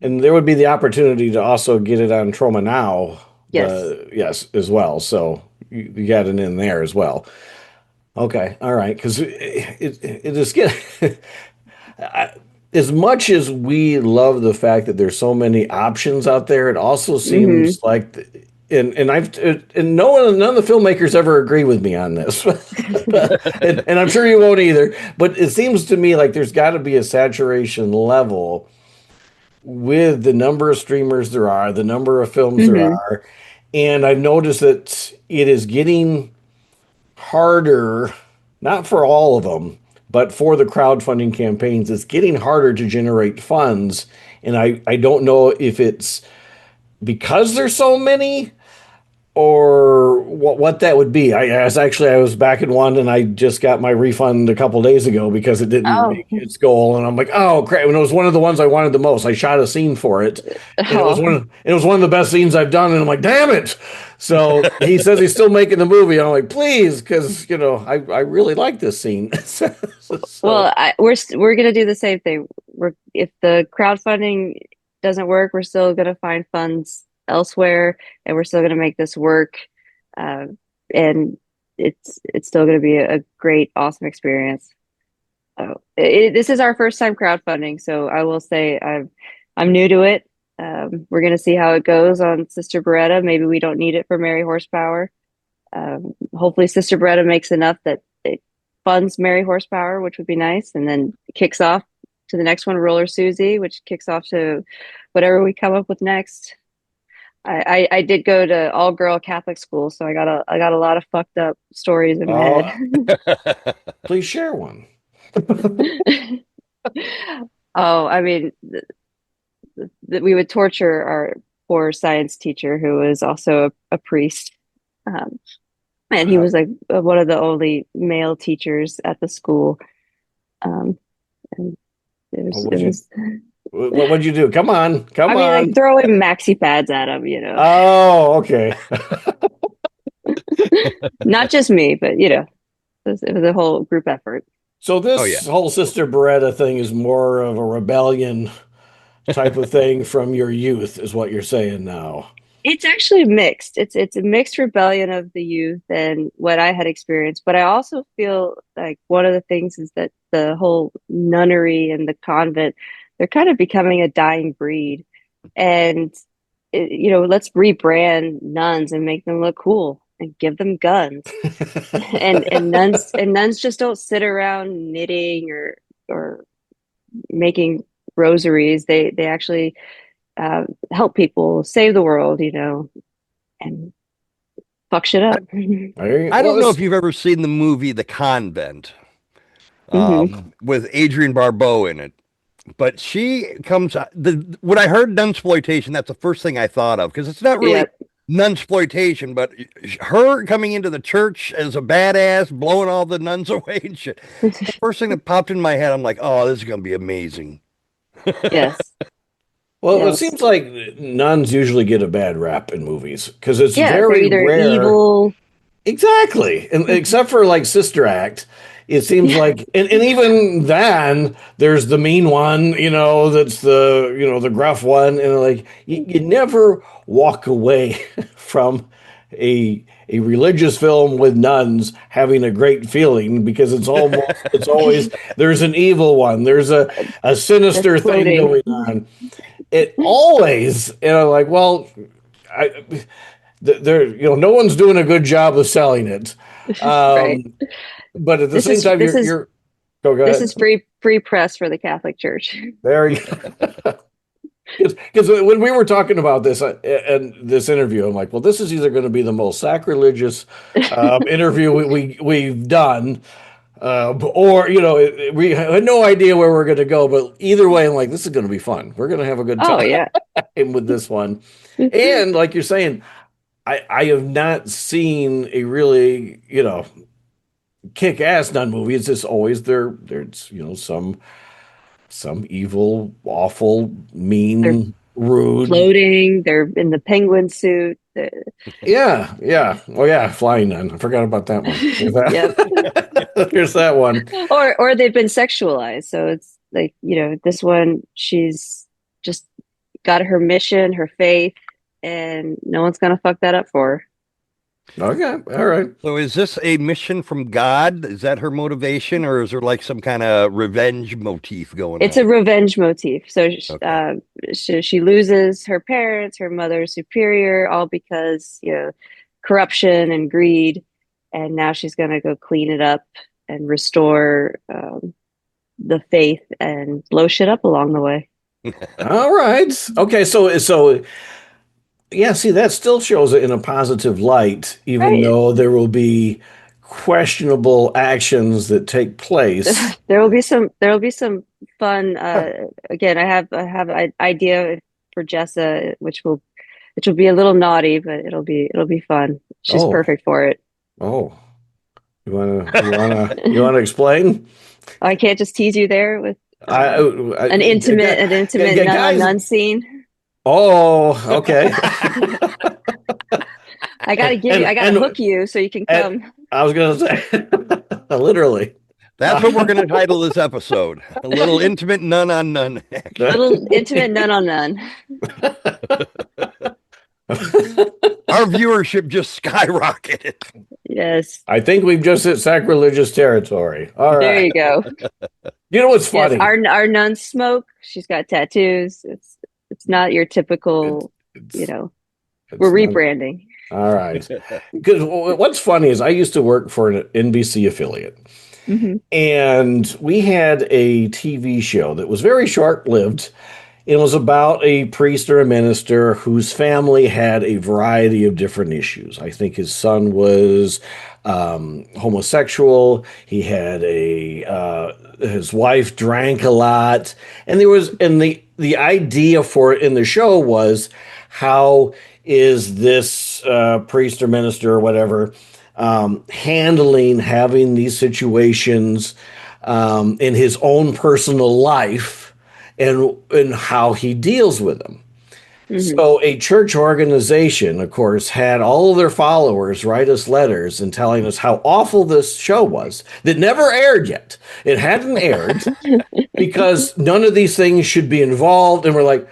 Speaker 2: And there would be the opportunity to also get it on Troma Now,
Speaker 4: Yes.
Speaker 2: yes, as well. So you got it in there as well. Okay, all right, because it is getting as much as we love the fact that there's so many options out there, it also
Speaker 4: Hmm.
Speaker 2: seems like, and none of the filmmakers ever agree with me on this, and I'm sure you won't either. But it seems to me like there's got to be a saturation level with the number of streamers there are, the number of films there
Speaker 4: Hmm.
Speaker 2: are, and I've noticed that it is getting harder, not for all of them, but for the crowdfunding campaigns, it's getting harder to generate funds. And I don't know if it's because there's so many or what that would be. I was back in one and I just got my refund a couple days ago because it didn't
Speaker 4: Oh,
Speaker 2: make its goal. And I'm like, oh crap. And it was one of the ones I wanted the most. I shot a scene for it. And
Speaker 4: oh,
Speaker 2: it was one of the best scenes I've done. And I'm like, damn it. So he says he's still making the movie. And I'm like, please, because I really like this scene. So
Speaker 4: well, we're gonna do the same thing. If the crowdfunding doesn't work, we're still gonna find funds elsewhere, and we're still gonna make this work. Uh, and it's still gonna be a great, awesome experience. This is our first time crowdfunding, so I will say I'm new to it. We're gonna see how it goes on Sister Beretta. Maybe we don't need it for Mary Horsepower. Hopefully, Sister Beretta makes enough that it funds Mary Horsepower, which would be nice, and then kicks off to the next one, Roller Susie, which kicks off to whatever we come up with next. I did go to all girl Catholic school, so I got a lot of fucked up stories in my head.
Speaker 2: oh, please share one.
Speaker 4: Oh, I mean, we would torture our poor science teacher, who was also a priest. Um, and he
Speaker 2: Uh,
Speaker 4: was like one of the only male teachers at the school. Um, and it
Speaker 2: what
Speaker 4: was, it
Speaker 2: would you
Speaker 4: was,
Speaker 2: what would you do? Come on,
Speaker 4: I
Speaker 2: come
Speaker 4: mean, like
Speaker 2: on.
Speaker 4: throwing maxi pads at him.
Speaker 2: Oh, okay.
Speaker 4: Not just me, but it was a whole group effort.
Speaker 2: So
Speaker 3: Oh yeah.
Speaker 2: this whole Sister Beretta thing is more of a rebellion type of thing from your youth, is what you're saying now.
Speaker 4: It's actually mixed. It's a mixed rebellion of the youth and what I had experienced. But I also feel like one of the things is that the whole nunnery and the convent, they're kind of becoming a dying breed. And let's rebrand nuns and make them look cool and give them guns. And nuns just don't sit around knitting or making rosaries. They actually help people, save the world, and fuck shit up.
Speaker 3: I
Speaker 2: Well,
Speaker 3: don't know if you've ever seen the movie The Convent
Speaker 4: Hmm.
Speaker 3: with Adrienne Barbeau in it. But she comes when I heard nunsploitation, that's the first thing I thought of because it's not really
Speaker 4: Yep.
Speaker 3: nunsploitation, but her coming into the church as a badass, blowing all the nuns away and shit. The first thing that popped in my head, I'm like, oh, this is gonna be amazing.
Speaker 4: Yes.
Speaker 2: well, it
Speaker 4: Yes.
Speaker 2: seems like nuns usually get a bad rap in movies because it's
Speaker 4: Yeah, they're
Speaker 2: very
Speaker 4: either
Speaker 2: rare.
Speaker 4: evil.
Speaker 2: Exactly. And except for like Sister Act, it seems
Speaker 4: Yeah.
Speaker 2: like and even then there's the mean one, that's the gruff one. And like you never walk away from a religious film with nuns having a great feeling because it's always there's an evil one, there's a
Speaker 4: That's
Speaker 2: sinister thing
Speaker 4: floating.
Speaker 2: going on. It always, and I'm like, well, I there, no one's doing a good job of selling it.
Speaker 4: Right.
Speaker 2: Um, but at the
Speaker 4: This
Speaker 2: same
Speaker 4: is
Speaker 2: time,
Speaker 4: this is
Speaker 2: you're go
Speaker 4: this is
Speaker 2: ahead.
Speaker 4: free press for the Catholic Church.
Speaker 2: There you because when we were talking about this and this interview, I'm like, well, this is either going to be the most sacrilegious interview we've done, or we had no idea where we're going to go. But either way, I'm like, this is going to be fun. We're going to have a good
Speaker 4: Oh
Speaker 2: time
Speaker 4: yeah.
Speaker 2: with this one. And like you're saying, I have not seen a really, kick-ass nun movie. It's just always there's some evil, awful,
Speaker 4: They're
Speaker 2: mean. rude.
Speaker 4: floating. They're in the penguin suit.
Speaker 2: Yeah, yeah. Oh yeah, Flying Nun. I forgot about that one. There's
Speaker 4: Yep.
Speaker 2: that, there's that one.
Speaker 4: Or they've been sexualized. So it's like, this one, she's just got her mission, her faith, and no one's gonna fuck that up for her.
Speaker 2: Okay, all right.
Speaker 3: So is this a mission from God? Is that her motivation, or is there like some kind of revenge motif going
Speaker 4: It's
Speaker 3: on?
Speaker 4: a revenge motif. So
Speaker 3: Okay.
Speaker 4: she loses her parents, her mother's superior, all because, corruption and greed. And now she's going to go clean it up and restore the faith and blow shit up along the way.
Speaker 2: All right. Okay, so yeah, see, that still shows it in a positive light, even
Speaker 4: Right.
Speaker 2: though there will be questionable actions that take place.
Speaker 4: There will be some fun. Again, I have an idea for Jessa, which will be a little naughty, but it'll be fun. She's
Speaker 2: Oh,
Speaker 4: perfect for it.
Speaker 2: oh. You wanna explain?
Speaker 4: I can't just tease you there with
Speaker 2: I,
Speaker 4: an intimate nun on
Speaker 2: guys.
Speaker 4: nun scene.
Speaker 2: Oh, okay.
Speaker 4: I gotta hook you so you can
Speaker 2: and
Speaker 4: come.
Speaker 2: I was gonna say, literally.
Speaker 3: That's what we're going to title this episode. A little intimate nun on nun action.
Speaker 4: Little intimate nun on nun.
Speaker 3: Our viewership just skyrocketed.
Speaker 4: Yes.
Speaker 2: I think we've just hit sacrilegious territory. All
Speaker 4: There
Speaker 2: right.
Speaker 4: you go.
Speaker 2: You know what's
Speaker 4: Yes,
Speaker 2: funny?
Speaker 4: our nun smoke. She's got tattoos. It's not your typical,
Speaker 2: It's
Speaker 4: we're
Speaker 2: not-
Speaker 4: rebranding.
Speaker 2: all right. Because what's funny is I used to work for an NBC affiliate,
Speaker 4: Hmm.
Speaker 2: and we had a TV show that was very short-lived. It was about a priest or a minister whose family had a variety of different issues. I think his son was homosexual. He had his wife drank a lot, and the idea for it in the show was, how is this priest or minister or whatever handling having these situations in his own personal life, and how he deals with them.
Speaker 4: Hmm.
Speaker 2: So a church organization, of course, had all of their followers write us letters and telling us how awful this show was that never aired yet. It hadn't aired because none of these things should be involved. And we're like,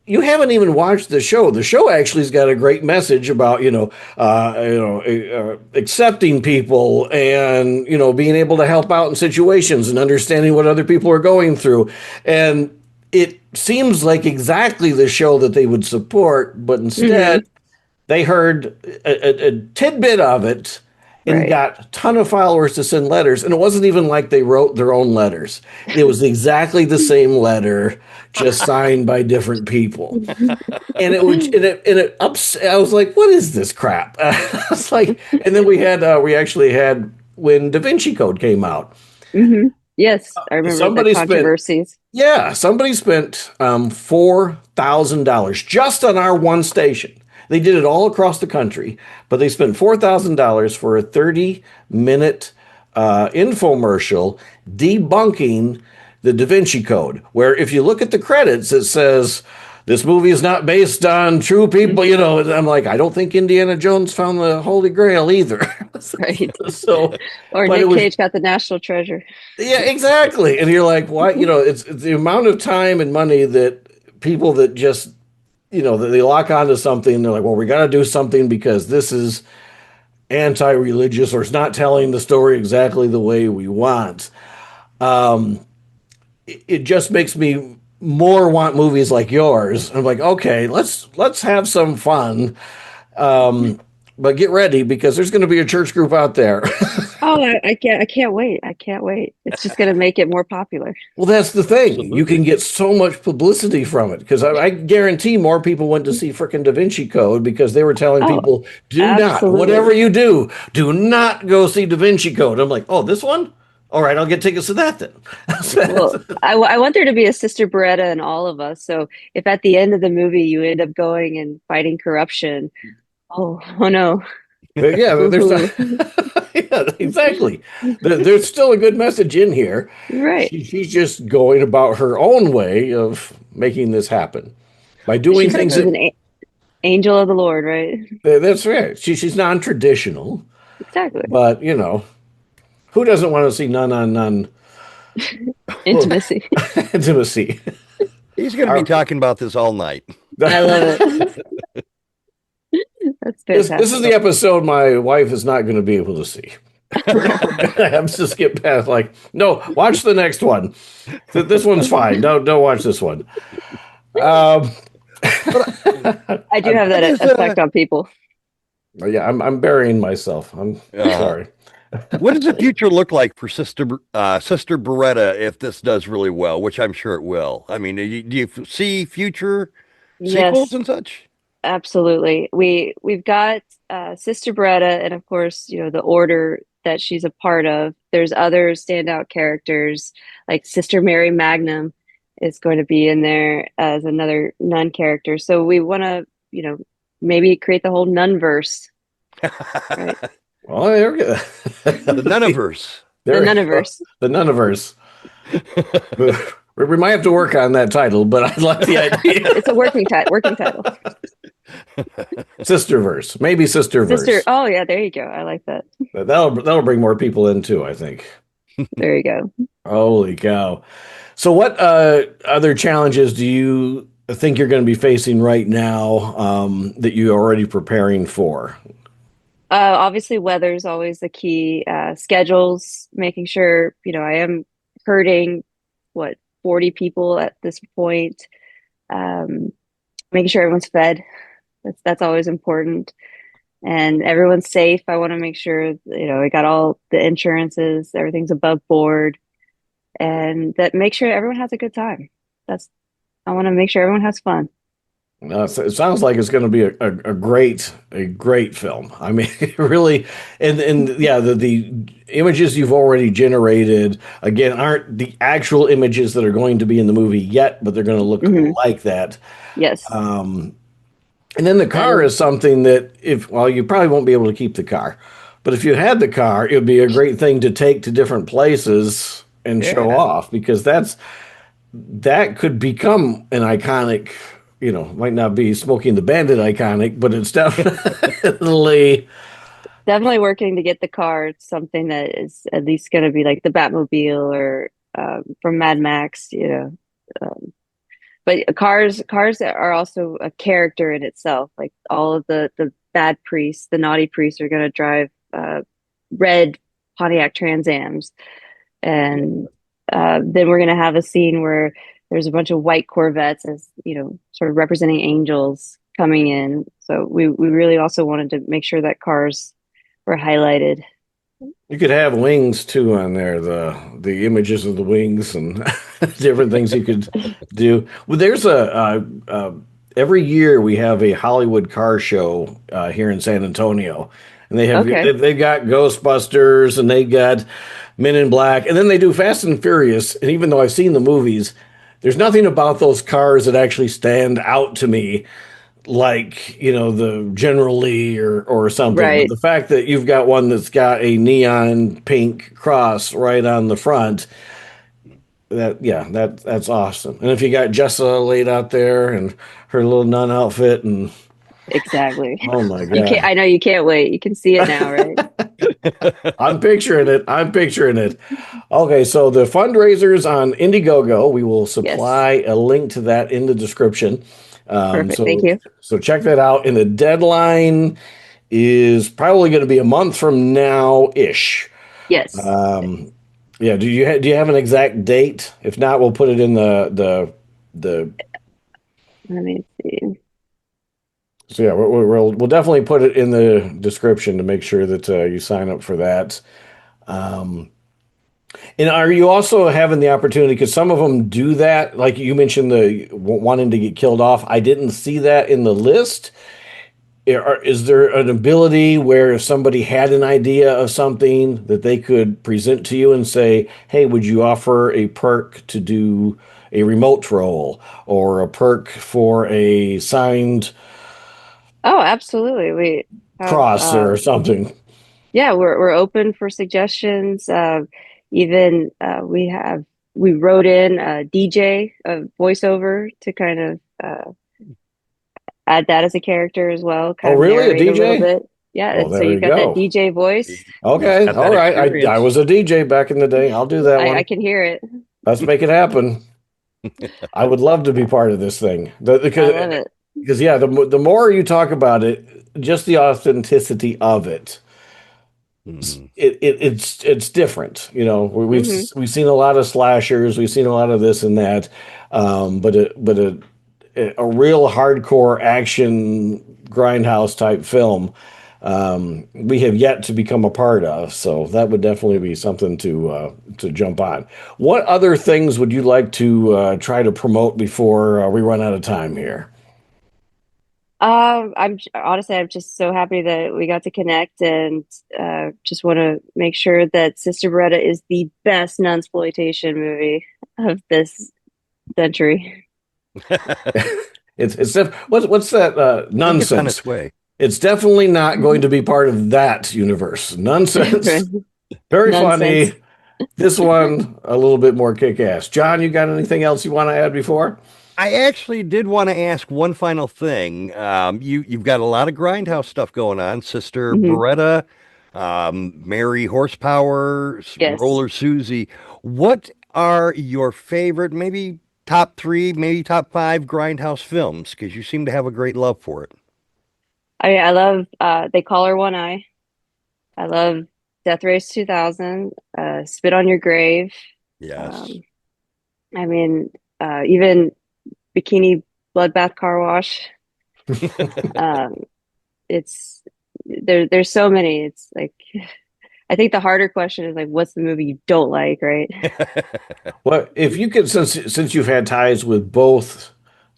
Speaker 2: you haven't even watched the show. The show actually has got a great message about, accepting people and, being able to help out in situations and understanding what other people are going through. And it seems like exactly the show that they would support, but instead they heard a tidbit of it and
Speaker 4: Right.
Speaker 2: got a ton of followers to send letters. And it wasn't even like they wrote their own letters. It was exactly the same letter, just signed by different people. And it I was like, what is this crap? I was like, and then we actually had when Da Vinci Code came out.
Speaker 4: Hmm. Yes, I remember
Speaker 2: Somebody
Speaker 4: the
Speaker 2: spent
Speaker 4: controversies.
Speaker 2: Yeah, somebody spent $4,000 just on our one station. They did it all across the country, but they spent $4,000 for a 30-minute infomercial debunking the Da Vinci Code, where if you look at the credits, it says this movie is not based on true people. And I'm like, I don't think Indiana Jones found the Holy Grail either.
Speaker 4: Right.
Speaker 2: So,
Speaker 4: Or
Speaker 2: but it
Speaker 4: Nick
Speaker 2: was,
Speaker 4: Cage got the national treasure.
Speaker 2: yeah, exactly. And you're like, what? It's the amount of time and money that people that just, that they lock onto something. And they're like, well, we got to do something because this is anti-religious, or it's not telling the story exactly the way we want. It just makes me more want movies like yours. I'm like, okay, let's have some fun. But get ready because there's going to be a church group out there.
Speaker 4: Oh, I can't wait. I can't wait. It's just going to make it more popular.
Speaker 2: Well, that's the thing.
Speaker 3: Absolutely.
Speaker 2: You can get so much publicity from it because I guarantee more people went to see frickin' Da Vinci Code because they were telling
Speaker 4: Oh,
Speaker 2: people, do not,
Speaker 4: absolutely.
Speaker 2: whatever you do not go see Da Vinci Code. I'm like, oh, this one? All right, I'll get tickets to that then.
Speaker 4: Well, I want there to be a Sister Beretta in all of us. So if at the end of the movie you end up going and fighting corruption, oh no.
Speaker 2: But yeah, there's not, yeah, exactly. There's still a good message in here.
Speaker 4: Right.
Speaker 2: She's just going about her own way of making this happen. by doing
Speaker 4: She's
Speaker 2: things
Speaker 4: she's
Speaker 2: that
Speaker 4: an angel of the Lord, right?
Speaker 2: that's right. She's non-traditional,
Speaker 4: Exactly.
Speaker 2: but who doesn't want to see nun on nun
Speaker 4: Intimacy.
Speaker 2: intimacy?
Speaker 3: He's going to be
Speaker 2: Our-
Speaker 3: talking about this all night.
Speaker 4: I love it. That's
Speaker 2: this is
Speaker 4: fantastic.
Speaker 2: the episode my wife is not going to be able to see. We're gonna have to skip past. Like, no, watch the next one. This one's fine. Don't watch this one. Um,
Speaker 4: I do have
Speaker 3: What
Speaker 4: that
Speaker 3: is
Speaker 4: effect on people.
Speaker 2: yeah, I'm burying myself. I'm sorry.
Speaker 3: what does the future look like for Sister Beretta if this does really well, which I'm sure it will? I mean, do you see future sequels
Speaker 4: Yes,
Speaker 3: and such?
Speaker 4: absolutely. We've got Sister Beretta, and of course, the order that she's a part of. There's other standout characters like Sister Mary Magnum is going to be in there as another nun character. So we want to, maybe create the whole nun verse, right?
Speaker 2: Well, there we go.
Speaker 3: The Nuniverse.
Speaker 4: The
Speaker 2: There we go.
Speaker 4: nuniverse.
Speaker 2: The Nuniverse. We might have to work on that title, but I like the idea.
Speaker 4: It's a working title.
Speaker 2: Sisterverse, maybe Sisterverse.
Speaker 4: Sister. Oh yeah, there you go. I like that.
Speaker 2: That'll bring more people in too, I think.
Speaker 4: There you go.
Speaker 2: Holy cow! So, what other challenges do you think you're going to be facing right now that you're already preparing for?
Speaker 4: Obviously, weather's always the key. Schedules, making sure, I am herding, 40 people at this point. Making sure everyone's fed. That's always important. And everyone's safe. I want to make sure, I got all the insurances, everything's above board, and that make sure everyone has a good time. I want to make sure everyone has fun.
Speaker 2: So it sounds like it's going to be a great film. I mean, really, and yeah, the images you've already generated again aren't the actual images that are going to be in the movie yet, but they're going to look like that.
Speaker 4: Yes.
Speaker 2: And then the car is something that you probably won't be able to keep the car, but if you had the car, it would be a great thing to take to different places and show off because that could become an iconic. Might not be Smokey and the Bandit iconic, but it's definitely
Speaker 4: working to get the car something that is at least going to be like the Batmobile or from Mad Max, but cars are also a character in itself. Like all of the bad priests, the naughty priests are going to drive red Pontiac Trans Ams, and then we're going to have a scene where there's a bunch of white Corvettes as, sort of representing angels coming in. So we really also wanted to make sure that cars were highlighted.
Speaker 2: you could have wings too on there, the images of the wings and different things you could do. Well, there's every year we have a Hollywood car show here in San Antonio. And they've got Ghostbusters and they got Men in Black, and then they do Fast and Furious. And even though I've seen the movies, there's nothing about those cars that actually stand out to me like, the General Lee or something.
Speaker 4: Right.
Speaker 2: But the fact that you've got one that's got a neon pink cross right on the front, that's awesome. And if you got Jessa laid out there and her little nun outfit and
Speaker 4: Exactly.
Speaker 2: oh my God.
Speaker 4: I know you can't wait. You can see it now, right?
Speaker 2: I'm picturing it. Okay, so the fundraisers on Indiegogo, we will supply a link to that in the description.
Speaker 4: Perfect. Thank you.
Speaker 2: So check that out. And the deadline is probably going to be a month from now-ish.
Speaker 4: Yes.
Speaker 2: Yeah. Do you have an exact date? If not, we'll put it in the.
Speaker 4: Let me see.
Speaker 2: So yeah, we'll definitely put it in the description to make sure that you sign up for that. And are you also having the opportunity, because some of them do that, like you mentioned the wanting to get killed off. I didn't see that in the list. Is there an ability where if somebody had an idea of something that they could present to you and say, hey, would you offer a perk to do a remote role or a perk for a signed
Speaker 4: Oh, absolutely. We have,
Speaker 2: cross or something?
Speaker 4: yeah, we're open for suggestions. Even we wrote in a DJ, a voiceover to kind of add that as a character as well,
Speaker 2: Oh,
Speaker 4: kind of
Speaker 2: really? A
Speaker 4: narrate a little
Speaker 2: DJ?
Speaker 4: bit. Yeah,
Speaker 2: Oh,
Speaker 4: so
Speaker 2: there
Speaker 4: you've
Speaker 2: you
Speaker 4: got that
Speaker 2: go.
Speaker 4: DJ voice.
Speaker 3: He's
Speaker 2: Okay,
Speaker 3: got
Speaker 2: all
Speaker 3: that
Speaker 2: right. I
Speaker 3: experience.
Speaker 2: was a DJ back in the day. I'll do that
Speaker 4: I
Speaker 2: one.
Speaker 4: can hear it.
Speaker 2: Let's make it happen. I would love to be part of this thing.
Speaker 4: I love it.
Speaker 2: Because yeah, the more you talk about it, just the authenticity of it,
Speaker 3: Mhm.
Speaker 2: it's different. You know,
Speaker 4: Hmm.
Speaker 2: we've seen a lot of slashers, we've seen a lot of this and that, but a real hardcore action grindhouse type film, we have yet to become a part of. So that would definitely be something to jump on. What other things would you like to try to promote before we run out of time here?
Speaker 4: I'm honestly, I'm just so happy that we got to connect, and just want to make sure that Sister Beretta is the best nunsploitation movie of this century.
Speaker 2: What's that
Speaker 3: I think it's on
Speaker 2: nonsense?
Speaker 3: its way.
Speaker 2: It's definitely not going to be part of that universe. Nonsense. Very funny.
Speaker 4: Nonsense.
Speaker 2: This one a little bit more kick-ass. John, you got anything else you want to add before?
Speaker 3: I actually did want to ask one final thing. You've got a lot of Grindhouse stuff going on, Sister
Speaker 4: Hmm.
Speaker 3: Beretta, Mary Horsepower,
Speaker 4: Yes.
Speaker 3: Roller Susie. What are your favorite, maybe top three, maybe top five Grindhouse films? Because you seem to have a great love for it.
Speaker 4: I love They Call Her One Eye. I love Death Race 2000, Spit on Your Grave.
Speaker 3: Yes.
Speaker 4: Um, I mean, even Bikini Bloodbath Car Wash. Um, it's there's so many. It's like I think the harder question is like, what's the movie you don't like, right?
Speaker 2: Well, if you could, since you've had ties with both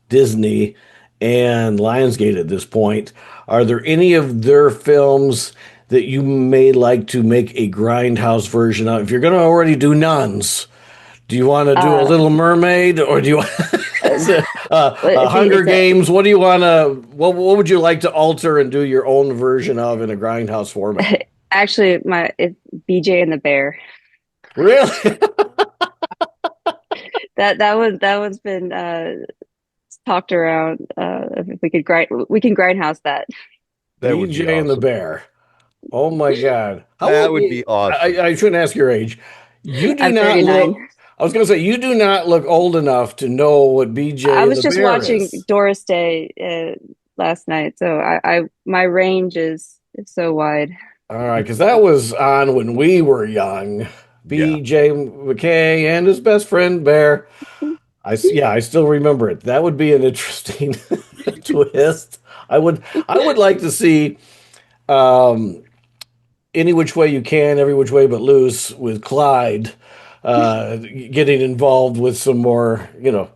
Speaker 2: Disney and Lionsgate at this point, are there any of their films that you may like to make a grindhouse version of? If you're going to already do Nuns, do you want to do a
Speaker 4: Uh,
Speaker 2: Little Mermaid, or do you want Hunger
Speaker 4: it's a
Speaker 2: Games? What do you want to? What would you like to alter and do your own version of in a grindhouse format?
Speaker 4: actually it's BJ and the Bear.
Speaker 2: Really?
Speaker 4: That one's been talked around. If we can grindhouse that.
Speaker 3: That would be
Speaker 2: BJ and the
Speaker 3: awesome.
Speaker 2: Bear. Oh my God. How
Speaker 3: That
Speaker 2: old?
Speaker 3: would be awesome.
Speaker 2: I shouldn't ask your age. You do
Speaker 4: I'm
Speaker 2: not
Speaker 4: 39.
Speaker 2: look. I was going to say you do not look old enough to know what
Speaker 4: I
Speaker 2: BJ and
Speaker 4: was
Speaker 2: the
Speaker 4: just
Speaker 2: Bear
Speaker 4: watching
Speaker 2: is.
Speaker 4: Doris Day last night, so I my range is so wide.
Speaker 2: All right, because that was on when we were young.
Speaker 3: Yeah.
Speaker 2: BJ McKay and his best friend Bear. Yeah, I still remember it. That would be an interesting twist. I would like to see um, Any Which Way You Can, Every Which Way But Loose with Clyde getting involved with some more,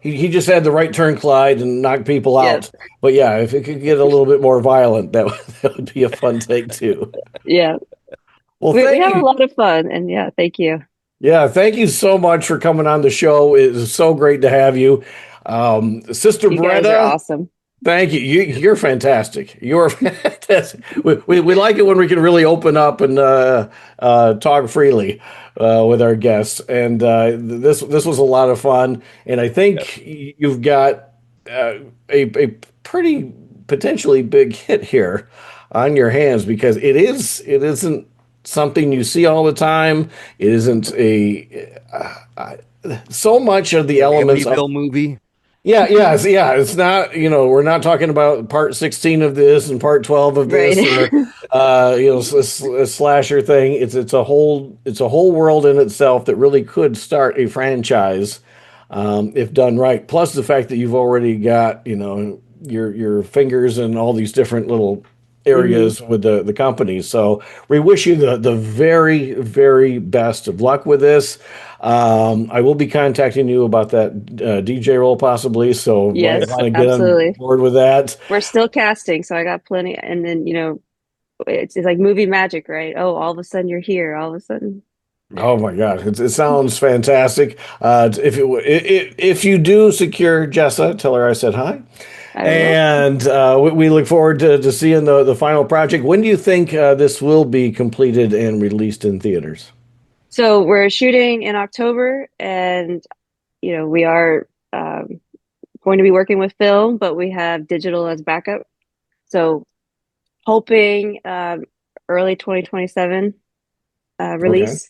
Speaker 2: he just had the right turn, Clyde, and knock people
Speaker 4: Yep.
Speaker 2: out. But yeah, if it could get a little bit more violent, that would be a fun take too.
Speaker 4: Yeah.
Speaker 2: Well,
Speaker 4: We
Speaker 2: thank
Speaker 4: have a
Speaker 2: you.
Speaker 4: lot of fun, and yeah, thank you.
Speaker 2: Yeah, thank you so much for coming on the show. It is so great to have you. Sister
Speaker 4: You guys are
Speaker 2: Beretta,
Speaker 4: awesome.
Speaker 2: thank you. You're fantastic. You're fantastic. We like it when we can really open up and talk freely with our guests. And this was a lot of fun. And I
Speaker 3: Yeah.
Speaker 2: think you've got a pretty potentially big hit here on your hands because it isn't something you see all the time. It isn't a so much of the elements of
Speaker 3: Amityville movie.
Speaker 2: yeah. It's not, we're not talking about part 16 of this and part 12 of this
Speaker 4: Right.
Speaker 2: or a slasher thing. It's a whole world in itself that really could start a franchise if done right. Plus the fact that you've already got, your fingers in all these different little
Speaker 4: Hmm.
Speaker 2: areas with the company. So we wish you the very, very best of luck with this. I will be contacting you about that DJ role possibly. So might
Speaker 4: Yes,
Speaker 2: want to get on
Speaker 4: absolutely.
Speaker 2: board with that.
Speaker 4: We're still casting, so I got plenty. And then, it's like movie magic, right? Oh, all of a sudden you're here. All of a sudden.
Speaker 2: Oh my God, it sounds fantastic. If you do secure Jessa, tell her I said hi.
Speaker 4: I will.
Speaker 2: And we look forward to seeing the final project. When do you think this will be completed and released in theaters?
Speaker 4: So we're shooting in October, and we are going to be working with film, but we have digital as backup. So hoping early 2027
Speaker 2: Okay.
Speaker 4: release.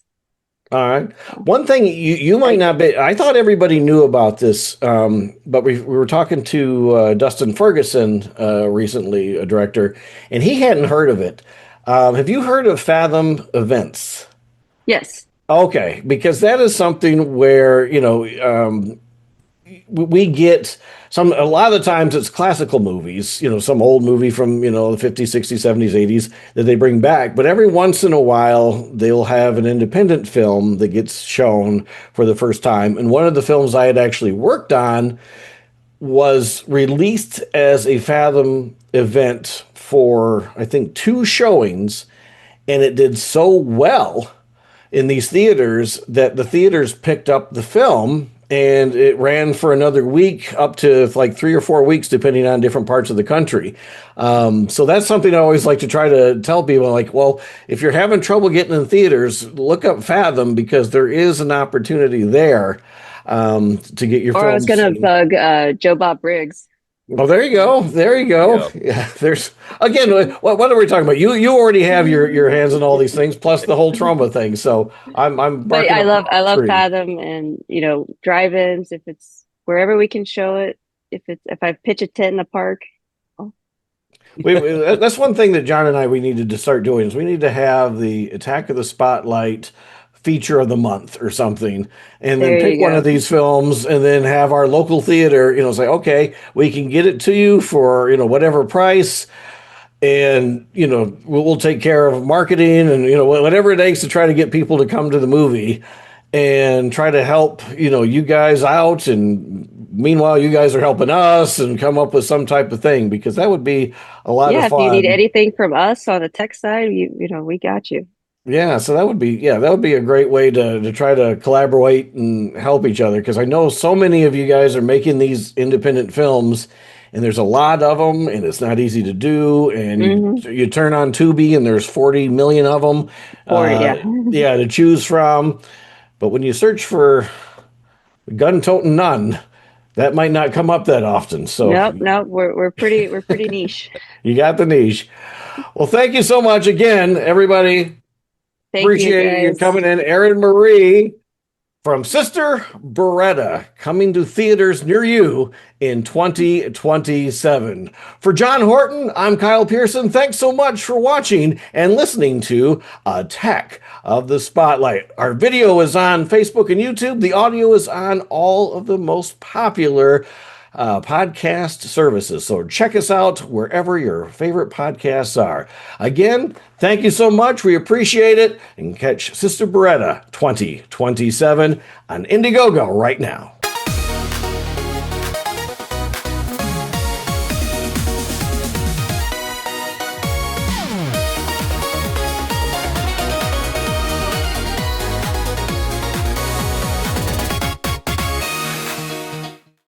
Speaker 2: All right. One thing you might not be, I thought everybody knew about this, but we were talking to Dustin Ferguson recently, a director, and he hadn't heard of it. Have you heard of Fathom Events?
Speaker 4: Yes.
Speaker 2: Okay, because that is something where, we get a lot of the times it's classical movies, some old movie from, the 50s, 60s, 70s, 80s that they bring back. But every once in a while, they'll have an independent film that gets shown for the first time. And one of the films I had actually worked on was released as a Fathom event for, I think, 2 showings. And it did so well in these theaters that the theaters picked up the film and it ran for another week up to like 3 or 4 weeks, depending on different parts of the country. So that's something I always like to try to tell people, like, well, if you're having trouble getting in theaters, look up Fathom because there is an opportunity there to get your
Speaker 4: Or I was
Speaker 2: film
Speaker 4: gonna
Speaker 2: seen.
Speaker 4: bug Joe Bob Briggs.
Speaker 2: Oh, there you go. There you go. Yeah, there's again. What are we talking about? You already have your hands on all these things, plus the whole Troma thing. So I'm
Speaker 4: But
Speaker 2: barking up the
Speaker 4: I
Speaker 2: wrong
Speaker 4: love
Speaker 2: tree.
Speaker 4: Fathom, and drive-ins, if it's wherever we can show it. If I pitch a tent in the park. Oh,
Speaker 2: That's one thing that John and we needed to start doing is we need to have the Attack of the Spotlight feature of the month or something, and then
Speaker 4: there
Speaker 2: pick
Speaker 4: you
Speaker 2: one of
Speaker 4: go.
Speaker 2: these films and then have our local theater, say, okay, we can get it to you for, whatever price. And, we'll take care of marketing and, whatever it takes to try to get people to come to the movie and try to help, you guys out. And meanwhile, you guys are helping us and come up with some type of thing because that would be a lot of
Speaker 4: Yeah, if you need
Speaker 2: fun.
Speaker 4: anything from us on the tech side, we got you.
Speaker 2: Yeah, so that would be a great way to try to collaborate and help each other because I know so many of you guys are making these independent films and there's a lot of them and it's not easy to do and
Speaker 4: Hmm.
Speaker 2: you turn on Tubi and there's 40 million of them
Speaker 4: 40, yeah.
Speaker 2: yeah to choose from, but when you search for gun-toting nun, that might not come up that often. So
Speaker 4: Nope, nope. We're pretty niche.
Speaker 2: you got the niche. Well, thank you so much again, everybody.
Speaker 4: Thank you,
Speaker 2: Appreciate you
Speaker 4: guys.
Speaker 2: coming in. Erin Marie from Sister Beretta coming to theaters near you in 2027. For John Horton, I'm Kyle Pierson. Thanks so much for watching and listening to Attack of the Spotlight. Our video is on Facebook and YouTube. The audio is on all of the most popular podcast services. So check us out wherever your favorite podcasts are. Again, thank you so much. We appreciate it. And catch Sister Beretta 2027 on Indiegogo right now.